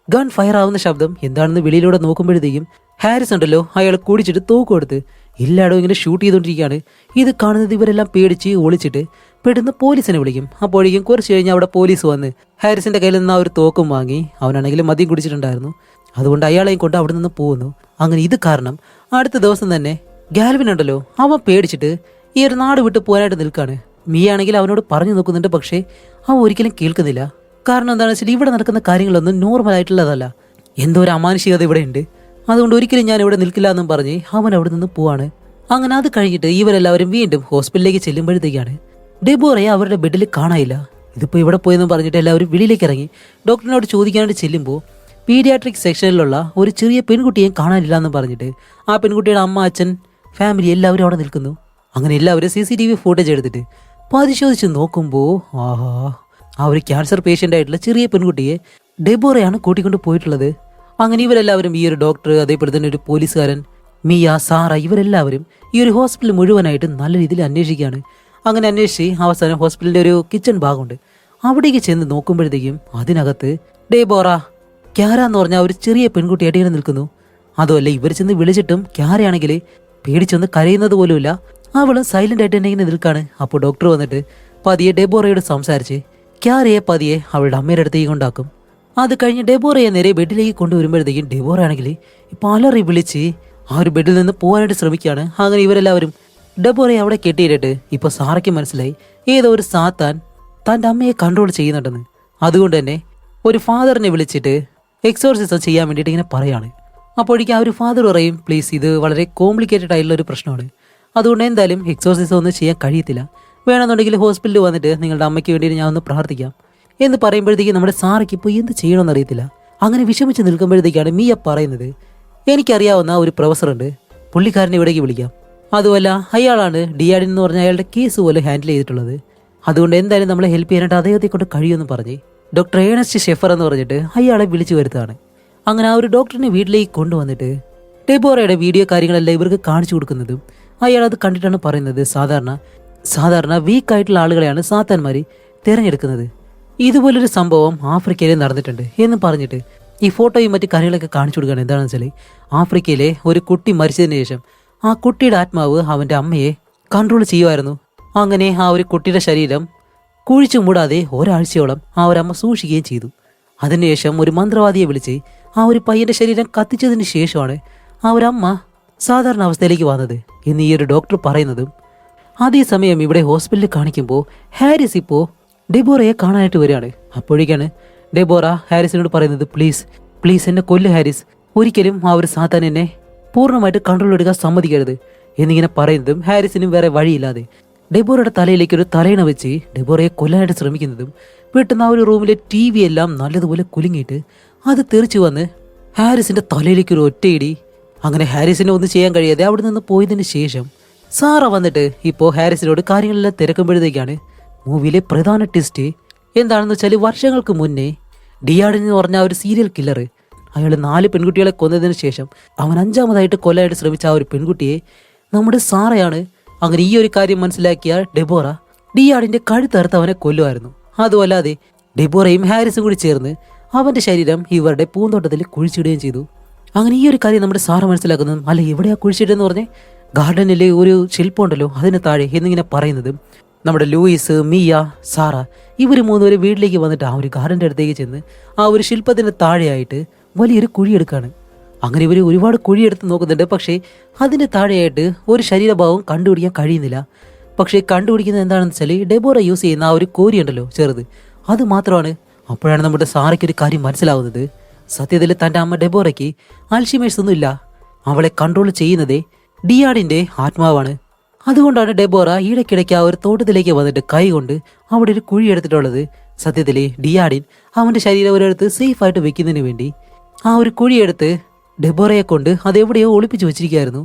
ഗൺ ഫയർ ആവുന്ന ശബ്ദം എന്താണെന്ന് വെളിയിലൂടെ നോക്കുമ്പോഴത്തേക്കും ഹാരിസ് ഉണ്ടല്ലോ അയാൾ കുടിച്ചിട്ട് തോക്ക് കൊടുത്ത് എല്ലായിടവും ഇങ്ങനെ ഷൂട്ട് ചെയ്തുകൊണ്ടിരിക്കുകയാണ്. ഇത് കാണുന്നത് ഇവരെല്ലാം പേടിച്ച് ഒളിച്ചിട്ട് പെട്ടെന്ന് പോലീസിനെ വിളിക്കും. അപ്പോഴേക്കും കുറച്ച് കഴിഞ്ഞ് അവിടെ പോലീസ് വന്ന് ഹാരിസിന്റെ കയ്യിൽ നിന്ന് ആ ഒരു തോക്കും വാങ്ങി. അവനാണെങ്കിലും മദ്യം കുടിച്ചിട്ടുണ്ടായിരുന്നു. അതുകൊണ്ട് അയാളെയും കൊണ്ട് അവിടെ നിന്ന് പോകുന്നു. അങ്ങനെ ഇത് കാരണം അടുത്ത ദിവസം തന്നെ ഗാൽവിൻ ഉണ്ടല്ലോ അവൻ പേടിച്ചിട്ട് ഈ ഒരു നാട് വിട്ട് പോകാനായിട്ട് നിൽക്കുകയാണ്. മീയാണെങ്കിൽ അവനോട് പറഞ്ഞു നോക്കുന്നുണ്ട്. പക്ഷേ അവൻ ഒരിക്കലും കേൾക്കുന്നില്ല. കാരണം എന്താണെന്ന് വെച്ചാൽ ഇവിടെ നടക്കുന്ന കാര്യങ്ങളൊന്നും നോർമൽ ആയിട്ടുള്ളതല്ല, എന്തോ ഒരു അമാനുഷികത ഇവിടെ ഉണ്ട്. അതുകൊണ്ട് ഒരിക്കലും ഞാൻ ഇവിടെ നിൽക്കില്ല എന്നും പറഞ്ഞ് അവൻ അവിടെ നിന്ന് പോവാണ്. അങ്ങനെ അത് കഴിഞ്ഞിട്ട് ഇവരെല്ലാവരും വീണ്ടും ഹോസ്പിറ്റലിലേക്ക് ചെല്ലുമ്പോഴത്തേക്കാണ് ഡെബോറയെ അവരുടെ ബെഡിൽ കാണാനില്ല. ഇതിപ്പോൾ ഇവിടെ പോയെന്ന് പറഞ്ഞിട്ട് എല്ലാവരും വെളിയിലേക്ക് ഇറങ്ങി ഡോക്ടറിനോട് ചോദിക്കാനായിട്ട് ചെല്ലുമ്പോൾ പീഡിയാട്രിക് സെക്ഷനിലുള്ള ഒരു ചെറിയ പെൺകുട്ടിയെ കാണാനില്ല എന്ന് പറഞ്ഞിട്ട് ആ പെൺകുട്ടിയുടെ അമ്മ, അച്ഛൻ, ഫാമിലി എല്ലാവരും അവിടെ നിൽക്കുന്നു. അങ്ങനെ എല്ലാവരും CCTV ഫുട്ടേജ് എടുത്തിട്ട് പരിശോധിച്ച് നോക്കുമ്പോൾ ആഹാ, ആ ഒരു ക്യാൻസർ പേഷ്യൻ്റ് ആയിട്ടുള്ള ചെറിയ പെൺകുട്ടിയെ ഡെബോറയാണ് കൂട്ടിക്കൊണ്ട് പോയിട്ടുള്ളത്. അങ്ങനെ ഇവരെല്ലാവരും ഈ ഒരു ഡോക്ടർ, അതേപോലെ തന്നെ ഒരു പോലീസുകാരൻ, മിയ, സാറ, ഇവരെല്ലാവരും ഈ ഒരു ഹോസ്പിറ്റൽ മുഴുവനായിട്ട് നല്ല രീതിയിൽ അന്വേഷിക്കുകയാണ്. അങ്ങനെ അന്വേഷിച്ച് അവസാനം ഹോസ്പിറ്റലിൻ്റെ ഒരു കിച്ചൺ ഭാഗമുണ്ട്. അവിടേക്ക് ചെന്ന് നോക്കുമ്പോഴത്തേക്കും അതിനകത്ത് ഡെബോറ ക്യാര എന്ന് പറഞ്ഞാൽ ഒരു ചെറിയ പെൺകുട്ടിയായിട്ട് ഇങ്ങനെ നിൽക്കുന്നു. അതുമല്ല, ഇവർ ചെന്ന് വിളിച്ചിട്ടും ക്യാരയാണെങ്കിൽ പേടിച്ചൊന്ന് കരയുന്നത് പോലുമില്ല. അവളും സൈലന്റ് ആയിട്ട് തന്നെ ഇങ്ങനെ നിൽക്കാണ്. അപ്പോൾ ഡോക്ടർ വന്നിട്ട് പതിയെ ഡെബോറയോട് സംസാരിച്ച് ക്യാരയെ പതിയെ അവളുടെ അമ്മയുടെ അടുത്തേക്ക് കൊണ്ടാക്കും. അത് കഴിഞ്ഞ് ഡെബോറയെ നേരെ ബെഡിലേക്ക് കൊണ്ടുവരുമ്പോഴത്തേക്കും ഡെബോറ ആണെങ്കിൽ ഇപ്പോൾ അലറി വിളിച്ച് ആ ഒരു ബെഡിൽ നിന്ന് പോകാനായിട്ട് ശ്രമിക്കുകയാണ്. അങ്ങനെ ഇവരെല്ലാവരും ഡെബോറയെ അവിടെ കെട്ടിയിട്ടിട്ട് ഇപ്പോൾ സാറയ്ക്ക് മനസ്സിലായി ഏതോ ഒരു സാത്താൻ തൻ്റെ അമ്മയെ കൺട്രോൾ ചെയ്യുന്നുണ്ടെന്ന്. അതുകൊണ്ട് തന്നെ ഒരു ഫാദറിനെ വിളിച്ചിട്ട് എക്സോർസിസം ചെയ്യാൻ വേണ്ടിയിട്ട് ഇങ്ങനെ പറയാണ്. അപ്പോഴേക്കും ആ ഒരു ഫാദർ പറയും, പ്ലീസ്, ഇത് വളരെ കോംപ്ലിക്കേറ്റഡ് ആയിട്ടുള്ള ഒരു പ്രശ്നമാണ്. അതുകൊണ്ട് എന്തായാലും എക്സോർസിസം ഒന്നും ചെയ്യാൻ കഴിയത്തില്ല. വേണമെന്നുണ്ടെങ്കിൽ ഹോസ്പിറ്റലിൽ വന്നിട്ട് നിങ്ങളുടെ അമ്മയ്ക്ക് വേണ്ടിയിട്ട് ഞാൻ ഒന്ന് പ്രാർത്ഥിക്കാം എന്ന് പറയുമ്പോഴത്തേക്കും നമ്മുടെ സാറയ്ക്ക് ഇപ്പോൾ എന്ത് ചെയ്യണമെന്ന് അറിയത്തില്ല. അങ്ങനെ വിഷമിച്ച് നിൽക്കുമ്പോഴത്തേക്കാണ് മിയ പറയുന്നത്, എനിക്കറിയാവുന്ന ഒരു പ്രൊഫസറുണ്ട്, പുള്ളിക്കാരനെ ഇവിടേക്ക് വിളിക്കാം. അതുമല്ല, അയാളാണ് ഡിയാഡിൻ എന്ന് പറഞ്ഞ അയാളുടെ കേസ് പോലെ ഹാൻഡിൽ ചെയ്തിട്ടുള്ളത്. അതുകൊണ്ട് എന്തായാലും നമ്മളെ ഹെൽപ്പ് ചെയ്യാനായിട്ട് അദ്ദേഹത്തെ കൊണ്ട് കഴിയുമെന്ന് പറഞ്ഞ് ഡോക്ടർ ഏണസ്റ്റ് ഷെഫർ എന്ന് പറഞ്ഞിട്ട് അയാളെ വിളിച്ചു വരുത്താണ്. അങ്ങനെ ആ ഒരു ഡോക്ടറിനെ വീട്ടിലേക്ക് കൊണ്ടുവന്നിട്ട് ഡെബോറയുടെ വീഡിയോ കാര്യങ്ങളെല്ലാം ഇവർക്ക് കാണിച്ചു കൊടുക്കുന്നതും അയാളത് കണ്ടിട്ടാണ് പറയുന്നത്, സാധാരണ വീക്കായിട്ടുള്ള ആളുകളെയാണ് സാത്താന്മാർ തിരഞ്ഞെടുക്കുന്നത്. ഇതുപോലൊരു സംഭവം ആഫ്രിക്കയിൽ നടന്നിട്ടുണ്ട് എന്ന് പറഞ്ഞിട്ട് ഈ ഫോട്ടോയും മറ്റു കാര്യങ്ങളൊക്കെ കാണിച്ചു കൊടുക്കുകയാണ്. എന്താണെന്ന് വെച്ചാൽ ആഫ്രിക്കയിലെ ഒരു കുട്ടി മരിച്ചതിന് ശേഷം ആ കുട്ടിയുടെ ആത്മാവ് അവൻ്റെ അമ്മയെ കൺട്രോൾ ചെയ്യുമായിരുന്നു. അങ്ങനെ ആ ഒരു കുട്ടിയുടെ ശരീരം കുഴിച്ചു മൂടാതെ ഒരാഴ്ചയോളം ആ ഒരമ്മ സൂക്ഷിക്കുകയും ചെയ്തു. അതിനുശേഷം ഒരു മന്ത്രവാദിയെ വിളിച്ച് ആ ഒരു പയ്യന്റെ ശരീരം കത്തിച്ചതിന് ശേഷമാണ് ആ ഒരമ്മ സാധാരണ അവസ്ഥയിലേക്ക് വന്നത് എന്ന് ഈ ഒരു ഡോക്ടർ പറയുന്നതും, അതേസമയം ഇവിടെ ഹോസ്പിറ്റലിൽ കാണിക്കുമ്പോൾ ഹാരിസ് ഇപ്പോൾ ഡെബോറയെ കാണാനായിട്ട് വരികയാണ്. അപ്പോഴേക്കാണ് ഡെബോറ ഹാരിസിനോട് പറയുന്നത്, പ്ലീസ് പ്ലീസ് എന്നെ കൊല്ല് ഹാരിസ്, ഒരിക്കലും ആ ഒരു സാത്താൻ എന്നെ പൂർണ്ണമായിട്ട് കൺട്രോൾ എടുക്കാൻ സമ്മതിക്കരുത് എന്നിങ്ങനെ പറയുന്നതും ഹാരിസിനും വേറെ വഴിയില്ലാതെ ഡെബോറയുടെ തലയിലേക്ക് ഒരു തലയിണ വെച്ച് ഡെബോറയെ കൊല്ലാനായിട്ട് ശ്രമിക്കുന്നതും പെട്ടെന്ന് ആ ഒരു റൂമിലെ TV എല്ലാം നല്ലതുപോലെ കുലുങ്ങിയിട്ട് അത് തെറിച്ചു വന്ന് ഹാരിസിന്റെ തലയിലേക്ക് ഒരു ഒറ്റയിടി. അങ്ങനെ ഹാരിസിനെ ഒന്നും ചെയ്യാൻ കഴിയാതെ അവിടെ നിന്ന് പോയതിന് ശേഷം സാറ വന്നിട്ട് ഇപ്പോൾ ഹാരിസിനോട് കാര്യങ്ങളെല്ലാം തിരക്കുമ്പോഴത്തേക്കാണ് മൂവിയിലെ പ്രധാന ട്വിസ്റ്റ് എന്താണെന്ന് വെച്ചാൽ വർഷങ്ങൾക്ക് മുന്നേ ഡിയാഡിൻ എന്ന് പറഞ്ഞ ഒരു സീരിയൽ കില്ലർ അയാൾ 4 പെൺകുട്ടികളെ കൊന്നതിന് ശേഷം അവൻ 5ാമതായിട്ട് കൊല്ലാനായിട്ട് ശ്രമിച്ച ആ ഒരു പെൺകുട്ടിയെ നമ്മുടെ സാറയാണ്. അങ്ങനെ ഈ ഒരു കാര്യം മനസ്സിലാക്കിയ ഡെബോറ ഡിയാഡിന്റെ കഴുത്തറുത്ത് അവനെ കൊല്ലുമായിരുന്നു. അതുമല്ലാതെ ഡെബോറയും ഹാരിസും കൂടി ചേർന്ന് അവന്റെ ശരീരം ഇവരുടെ പൂന്തോട്ടത്തിൽ കുഴിച്ചിടുകയും ചെയ്തു. അങ്ങനെ ഈ ഒരു കാര്യം നമ്മുടെ സാറ് മനസ്സിലാക്കുന്നതും, അല്ല എവിടെയാ കുഴിച്ചിട്ടെന്ന് പറഞ്ഞ് ഗാർഡനിലെ ഒരു ശില്പമുണ്ടല്ലോ അതിന് താഴെ എന്നിങ്ങനെ പറയുന്നതും നമ്മുടെ ലൂയിസ്, മിയ, സാറ ഇവർ 3 പേര് വീട്ടിലേക്ക് വന്നിട്ട് ആ ഒരു ഗാർഡന്റെ അടുത്തേക്ക് ചെന്ന് ആ ഒരു ശില്പത്തിന് താഴെയായിട്ട് വലിയൊരു കുഴിയെടുക്കാണ്. അങ്ങനെ ഇവർ ഒരുപാട് കുഴിയെടുത്ത് നോക്കുന്നുണ്ട്. പക്ഷേ അതിന് താഴെയായിട്ട് ഒരു ശരീരഭാവം കണ്ടുപിടിക്കാൻ കഴിയുന്നില്ല. പക്ഷേ കണ്ടുപിടിക്കുന്നത് എന്താണെന്ന് വെച്ചാൽ ഡെബോറ യൂസ് ചെയ്യുന്ന ആ ഒരു കോരി ഉണ്ടല്ലോ ചെറുത്, അത് മാത്രമാണ്. അപ്പോഴാണ് നമ്മുടെ സാറയ്ക്ക് ഒരു കാര്യം മനസ്സിലാവുന്നത്, സത്യത്തിൽ തൻ്റെ അമ്മ ഡെബോറയ്ക്ക് അൽഷിമേഴ്സ് ഒന്നും ഇല്ല, അവളെ കൺട്രോൾ ചെയ്യുന്നതേ ഡിയാഡിന്റെ ആത്മാവാണ്. അതുകൊണ്ടാണ് ഡെബോറ ഇടയ്ക്കിടയ്ക്ക് ആ ഒരു തോട്ടത്തിലേക്ക് വന്നിട്ട് കൈ കൊണ്ട് അവിടെ ഒരു കുഴി എടുത്തിട്ടുള്ളത്. സത്യത്തിൽ ഡിയാഡിൻ അവന്റെ ശരീരം ഒരിടത്ത് സേഫ് ആയിട്ട് വെക്കുന്നതിന് വേണ്ടി ആ ഒരു കുഴിയെടുത്ത് ഡെബോറയെ കൊണ്ട് അതെവിടെയോ ഒളിപ്പിച്ചു വെച്ചിരിക്കുകയായിരുന്നു.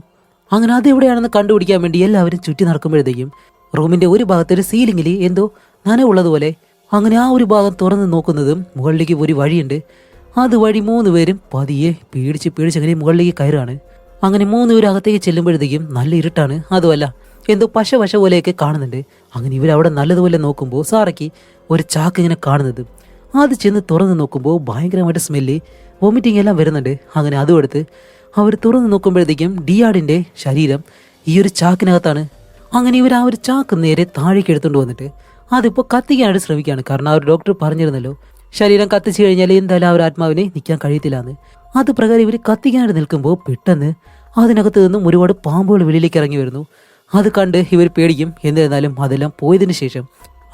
അങ്ങനെ അതെവിടെയാണെന്ന് കണ്ടുപിടിക്കാൻ വേണ്ടി എല്ലാവരും ചുറ്റി നടക്കുമ്പോഴത്തേക്കും റൂമിന്റെ ഒരു ഭാഗത്തൊരു സീലിംഗിൽ എന്തോ നനവുള്ളതുപോലെ. അങ്ങനെ ആ ഒരു ഭാഗം തുറന്ന് നോക്കുന്നതും മുകളിലേക്ക് ഒരു വഴിയുണ്ട്. അതുവഴി 3 പേരും പതിയെ പേടിച്ച് അങ്ങനെ മുകളിലേക്ക് കയറാണ്. അങ്ങനെ 3 പേര് അകത്തേക്ക് ചെല്ലുമ്പോഴത്തേക്കും നല്ല ഇരുട്ടാണ്. അതുമല്ല എന്തോ പശ പോലെയൊക്കെ കാണുന്നുണ്ട്. അങ്ങനെ ഇവരവിടെ നല്ലതുപോലെ നോക്കുമ്പോൾ സാറയ്ക്ക് ഒരു ചാക്ക് ഇങ്ങനെ കാണുന്നത്, അത് ചെന്ന് തുറന്ന് നോക്കുമ്പോൾ ഭയങ്കരമായിട്ട് സ്മെല്ല്, വോമിറ്റിംഗ് എല്ലാം വരുന്നുണ്ട്. അങ്ങനെ അതും എടുത്ത് അവർ തുറന്ന് നോക്കുമ്പോഴത്തേക്കും ഡിയാഡിന്റെ ശരീരം ഈ ഒരു ചാക്കിനകത്താണ്. അങ്ങനെ ഇവർ ആ ഒരു ചാക്ക് നേരെ താഴേക്ക് എടുത്തുകൊണ്ട് വന്നിട്ട് അതിപ്പോൾ കത്തിക്കാനായിട്ട് ശ്രമിക്കുകയാണ്. കാരണം ആ ഒരു ഡോക്ടർ പറഞ്ഞിരുന്നല്ലോ ശരീരം കത്തിച്ചു കഴിഞ്ഞാൽ എന്തായാലും ആ ഒരു ആത്മാവിനെ നിൽക്കാൻ കഴിയത്തില്ലാന്ന്. അത് പ്രകാരം ഇവർ കത്തിക്കാനായിട്ട് നിൽക്കുമ്പോൾ പെട്ടെന്ന് അതിനകത്ത് നിന്നും ഒരുപാട് പാമ്പുകൾ വെളിയിലേക്ക് ഇറങ്ങി വരുന്നു. അത് കണ്ട് ഇവർ പേടിക്കും. എന്നിരുന്നാലും അതെല്ലാം പോയതിന് ശേഷം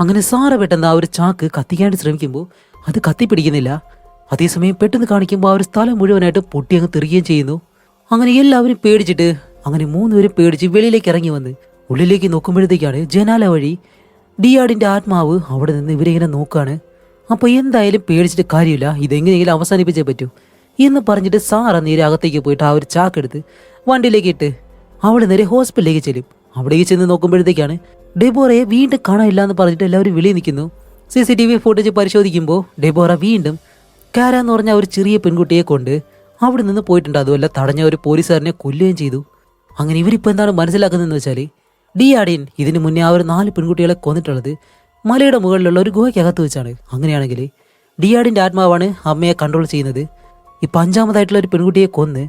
അങ്ങനെ സാറ പെട്ടെന്ന് ആ ഒരു ചാക്ക് കത്തിക്കാനായിട്ട് ശ്രമിക്കുമ്പോൾ അത് കത്തിപ്പിടിക്കുന്നില്ല. അതേസമയം പെട്ടെന്ന് കാണിക്കുമ്പോൾ ആ ഒരു സ്ഥലം മുഴുവനായിട്ട് പൊട്ടി അങ്ങ് തെറിയുകയും ചെയ്യുന്നു. അങ്ങനെ എല്ലാവരും പേടിച്ചിട്ട് അങ്ങനെ 3 പേരും പേടിച്ച് വെളിയിലേക്ക് ഇറങ്ങി വന്ന് ഉള്ളിലേക്ക് നോക്കുമ്പോഴത്തേക്കാണ് ജനാല വഴി ഡിയാഡിന്റെ ആത്മാവ് അവിടെ നിന്ന് ഇവരിങ്ങനെ നോക്കുകയാണ്. അപ്പോൾ എന്തായാലും പേടിച്ചിട്ട് കാര്യമില്ല, ഇതെങ്ങനെയെങ്കിലും അവസാനിപ്പിച്ചേ പറ്റൂ എന്ന് പറഞ്ഞിട്ട് സാറ നേരെ അകത്തേക്ക് പോയിട്ട് ആ ഒരു ചാക്കെടുത്ത് വണ്ടിയിലേക്ക് ഇട്ട് അവൾ നേരെ ഹോസ്പിറ്റലിലേക്ക് ചെല്ലും. അവിടേക്ക് ചെന്ന് നോക്കുമ്പോഴത്തേക്കാണ് ഡെബോറയെ വീണ്ടും കാണാനില്ല എന്ന് പറഞ്ഞിട്ട് എല്ലാവരും വെളിയിൽ നിൽക്കുന്നു. CCTV ഫുട്ടേജ് പരിശോധിക്കുമ്പോൾ ഡെബോറ വീണ്ടും കാര എന്ന് പറഞ്ഞ ഒരു ചെറിയ പെൺകുട്ടിയെ കൊണ്ട് അവിടെ നിന്ന് പോയിട്ടുണ്ട്. അതുമല്ല തടഞ്ഞ ഒരു പോലീസുകാരനെ കൊല്ലുകയും ചെയ്തു. അങ്ങനെ ഇവരിപ്പോൾ എന്താണ് മനസ്സിലാക്കുന്നതെന്ന് വെച്ചാൽ ഡിയാഡിൻ ഇതിന് മുന്നേ ആ ഒരു 4 പെൺകുട്ടികളെ കൊന്നിട്ടുള്ളത് മലയുടെ മുകളിലുള്ള ഒരു ഗുഹയ്ക്കകത്ത് വെച്ചാണ്. അങ്ങനെയാണെങ്കിൽ ഡിയാഡിന്റെ ആത്മാവാണ് അമ്മയെ കൺട്രോൾ ചെയ്യുന്നത്. ഇപ്പം 5ാമതായിട്ടുള്ള ഒരു പെൺകുട്ടിയെ കൊന്ന്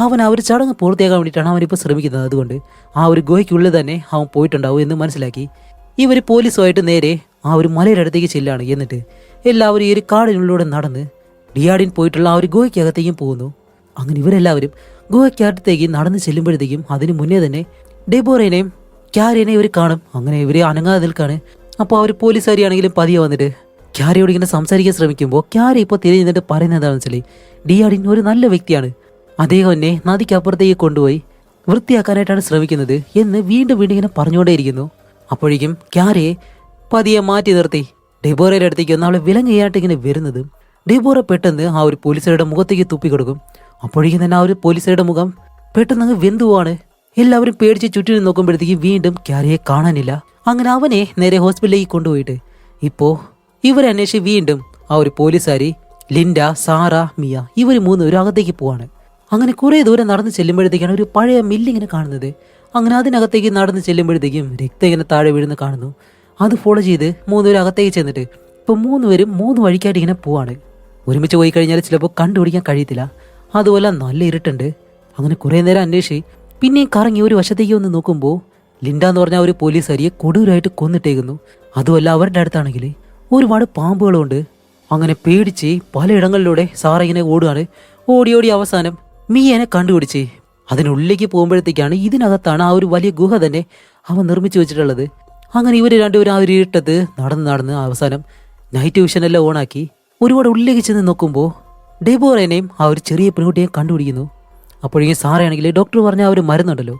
അവൻ ആ ഒരു ചടങ്ങ് പൂർത്തിയാക്കാൻ വേണ്ടിയിട്ടാണ് അവനിപ്പോൾ ശ്രമിക്കുന്നത്. അതുകൊണ്ട് ആ ഒരു ഗുഹയ്ക്കുള്ളിൽ തന്നെ അവൻ പോയിട്ടുണ്ടാവും എന്ന് മനസ്സിലാക്കി ഇവർ പോലീസുമായിട്ട് നേരെ ആ ഒരു മലയുടെ അടുത്തേക്ക് ചെല്ലാണ്. എന്നിട്ട് എല്ലാവരും ഈ ഒരു കാടിനുള്ളിലൂടെ നടന്ന് ഡിയാഡിൻ പോയിട്ടുള്ള ആ ഒരു ഗുഹയ്ക്കകത്തേക്കും പോകുന്നു. അങ്ങനെ ഇവരെല്ലാവരും ഗുഹയ്ക്കകത്തേക്ക് നടന്ന് ചെല്ലുമ്പോഴത്തേക്കും അതിന് മുന്നേ തന്നെ ഡെബോറേനെയും ക്യാരിനെയും ഇവർ കാണും. അങ്ങനെ ഇവരെ അനങ്ങാതെ നിൽക്കാണ്. അപ്പോൾ ആ ഒരു പോലീസുകാരിയാണെങ്കിലും പതിയെ വന്നിട്ട് ക്യാരിയോട് ഇങ്ങനെ സംസാരിക്കാൻ ശ്രമിക്കുമ്പോൾ ക്യാരി ഇപ്പോൾ തിരിഞ്ഞു നിന്നിട്ട് പറയുന്നത് എന്താണെന്ന് വെച്ചാൽ ഡിയാഡിൻ ഒരു നല്ല വ്യക്തിയാണ്, അദ്ദേഹം എന്നെ നദിക്കപ്പുറത്തേക്ക് കൊണ്ടുപോയി വൃത്തിയാക്കാനായിട്ടാണ് ശ്രമിക്കുന്നത് എന്ന് വീണ്ടും ഇങ്ങനെ പറഞ്ഞുകൊണ്ടേയിരിക്കുന്നു. അപ്പോഴേക്കും ക്യാരിയെ പതിയെ മാറ്റി നിർത്തി ഡെബോറയുടെ അടുത്തേക്ക് ഒന്ന് അവളെ വിലങ്ങയായിട്ട് ഇങ്ങനെ വരുന്നത് ഡെബോറ പെട്ടെന്ന് ആ ഒരു പോലീസുകാരുടെ മുഖത്തേക്ക് തുപ്പിക്കൊടുക്കും. അപ്പോഴേക്കും തന്നെ ആ ഒരു പോലീസുകാരുടെ മുഖം പെട്ടെന്ന് അങ്ങ് വെന്തുവാണ്. എല്ലാവരും പേടിച്ച് ചുറ്റിനും നോക്കുമ്പോഴത്തേക്ക് വീണ്ടും ക്യാരിയെ കാണാനില്ല. അങ്ങനെ അവനെ നേരെ ഹോസ്പിറ്റലിലേക്ക് കൊണ്ടുപോയിട്ട് ഇപ്പോൾ ഇവരെ അന്വേഷിച്ച് വീണ്ടും ആ ഒരു പോലീസുകാരി ലിൻഡ, സാറ, മിയ ഇവർ 3 പേരും അകത്തേക്ക് പോവാണ്. അങ്ങനെ കുറേ ദൂരം നടന്ന് ചെല്ലുമ്പോഴത്തേക്കാണ് ഒരു പഴയ മില്ലിങ്ങനെ കാണുന്നത്. അങ്ങനെ അതിനകത്തേക്ക് നടന്ന് ചെല്ലുമ്പോഴത്തേക്കും രക്തം ഇങ്ങനെ താഴെ വീഴുന്ന കാണുന്നു. അത് ഫോളോ ചെയ്ത് 3 പേരും അകത്തേക്ക് ചെന്നിട്ട് ഇപ്പോൾ 3 പേരും 3 വഴിക്കായിട്ട് ഇങ്ങനെ പോവാണ്. ഒരുമിച്ച് പോയി കഴിഞ്ഞാൽ ചിലപ്പോൾ കണ്ടുപിടിക്കാൻ കഴിയത്തില്ല. അതുപോലെ നല്ല ഇരുട്ടുണ്ട്. അങ്ങനെ കുറേ നേരം അന്വേഷിച്ച് പിന്നെയും കറങ്ങി ഒരു വശത്തേക്ക് ഒന്ന് നോക്കുമ്പോൾ ലിൻഡ എന്ന് പറഞ്ഞ ഒരു പോലീസുകാരിയെ കൊടൂരായിട്ട് കൊന്നിട്ടേക്കുന്നു. അതുമല്ല അവരുടെ അടുത്താണെങ്കിൽ ഒരുപാട് പാമ്പുകളുണ്ട്. അങ്ങനെ പേടിച്ച് പലയിടങ്ങളിലൂടെ സാറ ഇങ്ങനെ ഓടുകയാണ്. ഓടി ഓടി അവസാനം മിയനെ കണ്ടുപിടിച്ച് അതിനുള്ളിലേക്ക് പോകുമ്പോഴത്തേക്കാണ് ഇതിനകത്താണ് ആ ഒരു വലിയ ഗുഹ തന്നെ അവൻ നിർമ്മിച്ചു വെച്ചിട്ടുള്ളത്. അങ്ങനെ ഇവർ രണ്ടുപേരും ആ ഒരു ഇരുട്ടത്ത് നടന്ന് അവസാനം നൈറ്റ് വിഷൻ എല്ലാം ഓണാക്കി ഒരുപാട് ഉള്ളിലേക്ക് ചെന്ന് നോക്കുമ്പോൾ ഡെബോറേനെയും ആ ഒരു ചെറിയ പെൺകുട്ടിയെ കണ്ടുപിടിക്കുന്നു. അപ്പോഴേക്കും സാറയാണെങ്കിൽ ഡോക്ടർ പറഞ്ഞ ആ ഒരു മരുന്നുണ്ടല്ലോ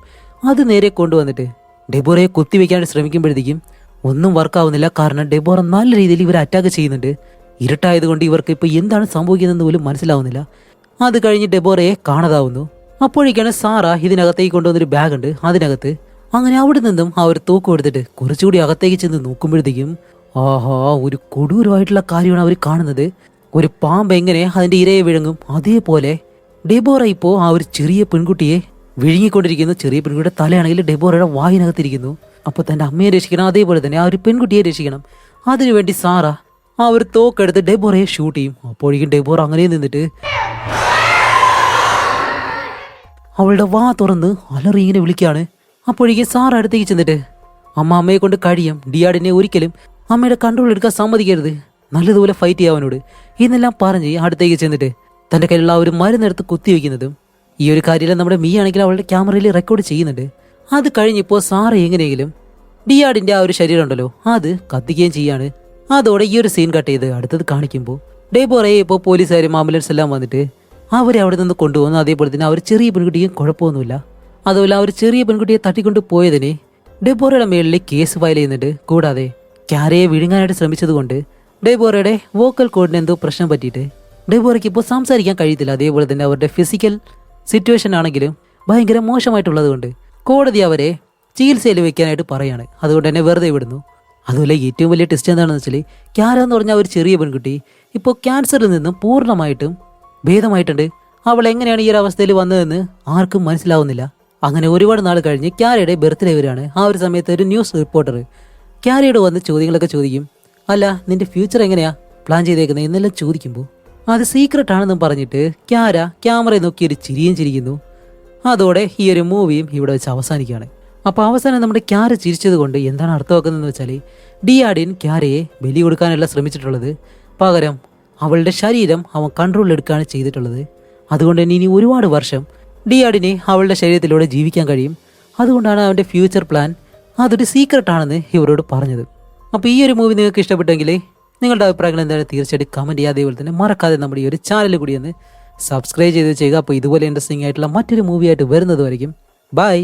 അത് നേരെ കൊണ്ടുവന്നിട്ട് ഡെബോറയെ കുത്തിവെക്കാനായിട്ട് ശ്രമിക്കുമ്പോഴത്തേക്കും ഒന്നും വർക്കാവുന്നില്ല. കാരണം ഡെബോറ നല്ല രീതിയിൽ ഇവരെ അറ്റാക്ക് ചെയ്യുന്നുണ്ട്. ഇരുട്ടായതുകൊണ്ട് ഇവർക്ക് ഇപ്പോൾ എന്താണ് സംഭവിക്കുന്നതെന്ന് പോലും മനസ്സിലാവുന്നില്ല. അത് കഴിഞ്ഞ് ഡെബോറയെ കാണാതാവുന്നു. അപ്പോഴേക്കാണ് സാറ ഇതിനകത്തേക്ക് കൊണ്ടുവന്നൊരു ബാഗ് ഉണ്ട് അതിനകത്ത്. അങ്ങനെ അവിടെ നിന്നും ആ ഒരു തൂക്കം എടുത്തിട്ട് കുറച്ചുകൂടി അകത്തേക്ക് ചെന്ന് നോക്കുമ്പോഴത്തേക്കും ആഹാ ഒരു കൊടൂരമായിട്ടുള്ള കാര്യമാണ് അവർ കാണുന്നത്. ഒരു പാമ്പ് എങ്ങനെ അതിന്റെ ഇരയെ വിഴുങ്ങും അതേപോലെ ഡെബോറ ഇപ്പോൾ ആ ഒരു ചെറിയ പെൺകുട്ടിയെ വിഴുങ്ങിക്കൊണ്ടിരിക്കുന്നു. ചെറിയ പെൺകുട്ടിയുടെ തലയാണെങ്കിൽ ഡെബോറയുടെ വായിനകത്തിരിക്കുന്നു. അപ്പോൾ തൻ്റെ അമ്മയെ രക്ഷിക്കണം, അതേപോലെ തന്നെ ആ ഒരു പെൺകുട്ടിയെ രക്ഷിക്കണം. അതിനുവേണ്ടി സാറ ആ ഒരു തോക്കെടുത്ത് ഡെബോറയെ ഷൂട്ട് ചെയ്യും. അപ്പോഴേക്കും ഡെബോറ അങ്ങനെ നിന്നിട്ട് അവളുടെ വാ തുറന്ന് അലറി ഇങ്ങനെ വിളിക്കുകയാണ്. അപ്പോഴേക്കും സാറ അടുത്തേക്ക് ചെന്നിട്ട് അമ്മയെ കൊണ്ട് കഴിയും, ഡിയാഡിനെ ഒരിക്കലും അമ്മയുടെ കൺട്രോൾ എടുക്കാൻ സമ്മതിക്കരുത്, നല്ലതുപോലെ ഫൈറ്റ് ചെയ്യാവനോട് എന്നെല്ലാം പറഞ്ഞ് അടുത്തേക്ക് ചെന്നിട്ട് തൻ്റെ കയ്യിലുള്ള ആ ഒരു മരുന്നെടുത്ത് കുത്തിവെക്കുന്നതും ഈ ഒരു കാര്യം നമ്മുടെ മീ ആണെങ്കിൽ അവളുടെ ക്യാമറയിൽ റെക്കോർഡ് ചെയ്യുന്നുണ്ട്. അത് കഴിഞ്ഞപ്പോൾ സാറ എങ്ങനെയെങ്കിലും ഡിയാഡിന്റെ ആ ഒരു ശരീരം ഉണ്ടല്ലോ അത് കത്തിക്കുകയും ചെയ്യാണ്. അതോടെ ഈ ഒരു സീൻ കട്ട് ചെയ്ത് അടുത്തത് കാണിക്കുമ്പോൾ ഡെബോറയെ ഇപ്പോൾ പോലീസുകാരും ആംബുലൻസ് എല്ലാം വന്നിട്ട് അവരെ അവിടെ നിന്ന് കൊണ്ടുപോകുന്നു. അതേപോലെ തന്നെ അവർ ചെറിയ പെൺകുട്ടിയും കുഴപ്പമൊന്നുമില്ല. അതുപോലെ അവർ ചെറിയ പെൺകുട്ടിയെ തട്ടിക്കൊണ്ട് പോയതിന് ഡെബോറയുടെ മേളിൽ കേസ് ഫയൽ ചെയ്യുന്നുണ്ട്. കൂടാതെ ക്യാരയെ വിഴുങ്ങാനായിട്ട് ശ്രമിച്ചതുകൊണ്ട് ഡെബോറയുടെ വോക്കൽ കോഡിന് എന്തോ പ്രശ്നം പറ്റിയിട്ട് ഡെബോറയ്ക്ക് ഇപ്പോൾ സംസാരിക്കാൻ കഴിയത്തില്ല. അതേപോലെ തന്നെ അവരുടെ ഫിസിക്കൽ സിറ്റുവേഷൻ ആണെങ്കിലും ഭയങ്കര മോശമായിട്ടുള്ളത് കൊണ്ട് കോടതി അവരെ ചികിത്സയിൽ വെക്കാനായിട്ട് പറയാണ്. അതുകൊണ്ട് തന്നെ വെറുതെ വിടുന്നു. അതുപോലെ ഏറ്റവും വലിയ ടെസ്റ്റ് എന്താണെന്ന് വെച്ചാൽ ക്യാര എന്ന് പറഞ്ഞ ഒരു ചെറിയ പെൺകുട്ടി ഇപ്പോൾ ക്യാൻസറിൽ നിന്നും പൂർണ്ണമായിട്ടും ഭേദമായിട്ടുണ്ട്. അവൾ എങ്ങനെയാണ് ഈ ഒരു അവസ്ഥയിൽ വന്നതെന്ന് ആർക്കും മനസ്സിലാവുന്നില്ല. അങ്ങനെ ഒരുപാട് നാൾ കഴിഞ്ഞ് ക്യാരയുടെ ബർത്ത്ഡേ വരെയാണ്. ആ ഒരു സമയത്ത് ഒരു ന്യൂസ് റിപ്പോർട്ടർ ക്യാരയോട് വന്ന് ചോദ്യങ്ങളൊക്കെ ചോദിക്കും. അല്ല നിന്റെ ഫ്യൂച്ചർ എങ്ങനെയാ പ്ലാൻ ചെയ്തേക്കുന്നത് എന്നെല്ലാം ചോദിക്കുമ്പോൾ അത് സീക്രട്ട് ആണെന്നും പറഞ്ഞിട്ട് ക്യാര ക്യാമറയെ നോക്കി ഒരു ചിരിയും ചിരിക്കുന്നു. അതോടെ ഈ ഒരു മൂവിയും ഇവിടെ വെച്ച് അവസാനിക്കുകയാണ്. അപ്പോൾ അവസാനം നമ്മുടെ ക്യാര ചിരിച്ചത് കൊണ്ട് എന്താണ് അർത്ഥമാക്കുന്നതെന്ന് വെച്ചാൽ ഡിയാഡിൻ ക്യാരയെ ബലി കൊടുക്കാനല്ല ശ്രമിച്ചിട്ടുള്ളത്, പകരം അവളുടെ ശരീരം അവൻ കൺട്രോളിലെടുക്കുകയാണ് ചെയ്തിട്ടുള്ളത്. അതുകൊണ്ട് തന്നെ ഇനി ഒരുപാട് വർഷം ഡിയാഡിനെ അവളുടെ ശരീരത്തിലൂടെ ജീവിക്കാൻ കഴിയും. അതുകൊണ്ടാണ് അവൻ്റെ ഫ്യൂച്ചർ പ്ലാൻ അതൊരു സീക്രട്ട് ആണെന്ന് ഇവരോട് പറഞ്ഞത്. അപ്പോൾ ഈ ഒരു മൂവി നിങ്ങൾക്ക് ഇഷ്ടപ്പെട്ടെങ്കിൽ നിങ്ങളുടെ അഭിപ്രായങ്ങൾ എന്താണ് തീർച്ചയായിട്ടും കമൻറ്റ് ചെയ്യുക. അതേപോലെ തന്നെ മറക്കാതെ നമ്മുടെ ഈ ഒരു ചാനൽ കൂടി ഒന്ന് സബ്സ്ക്രൈബ് ചെയ്ത് ചെയ്യുക. അപ്പോൾ ഇതുപോലെ ഇൻട്രസ്റ്റിംഗ് ആയിട്ടുള്ള മറ്റൊരു മൂവിയായിട്ട് വരുന്നതുവരെയും ബൈ.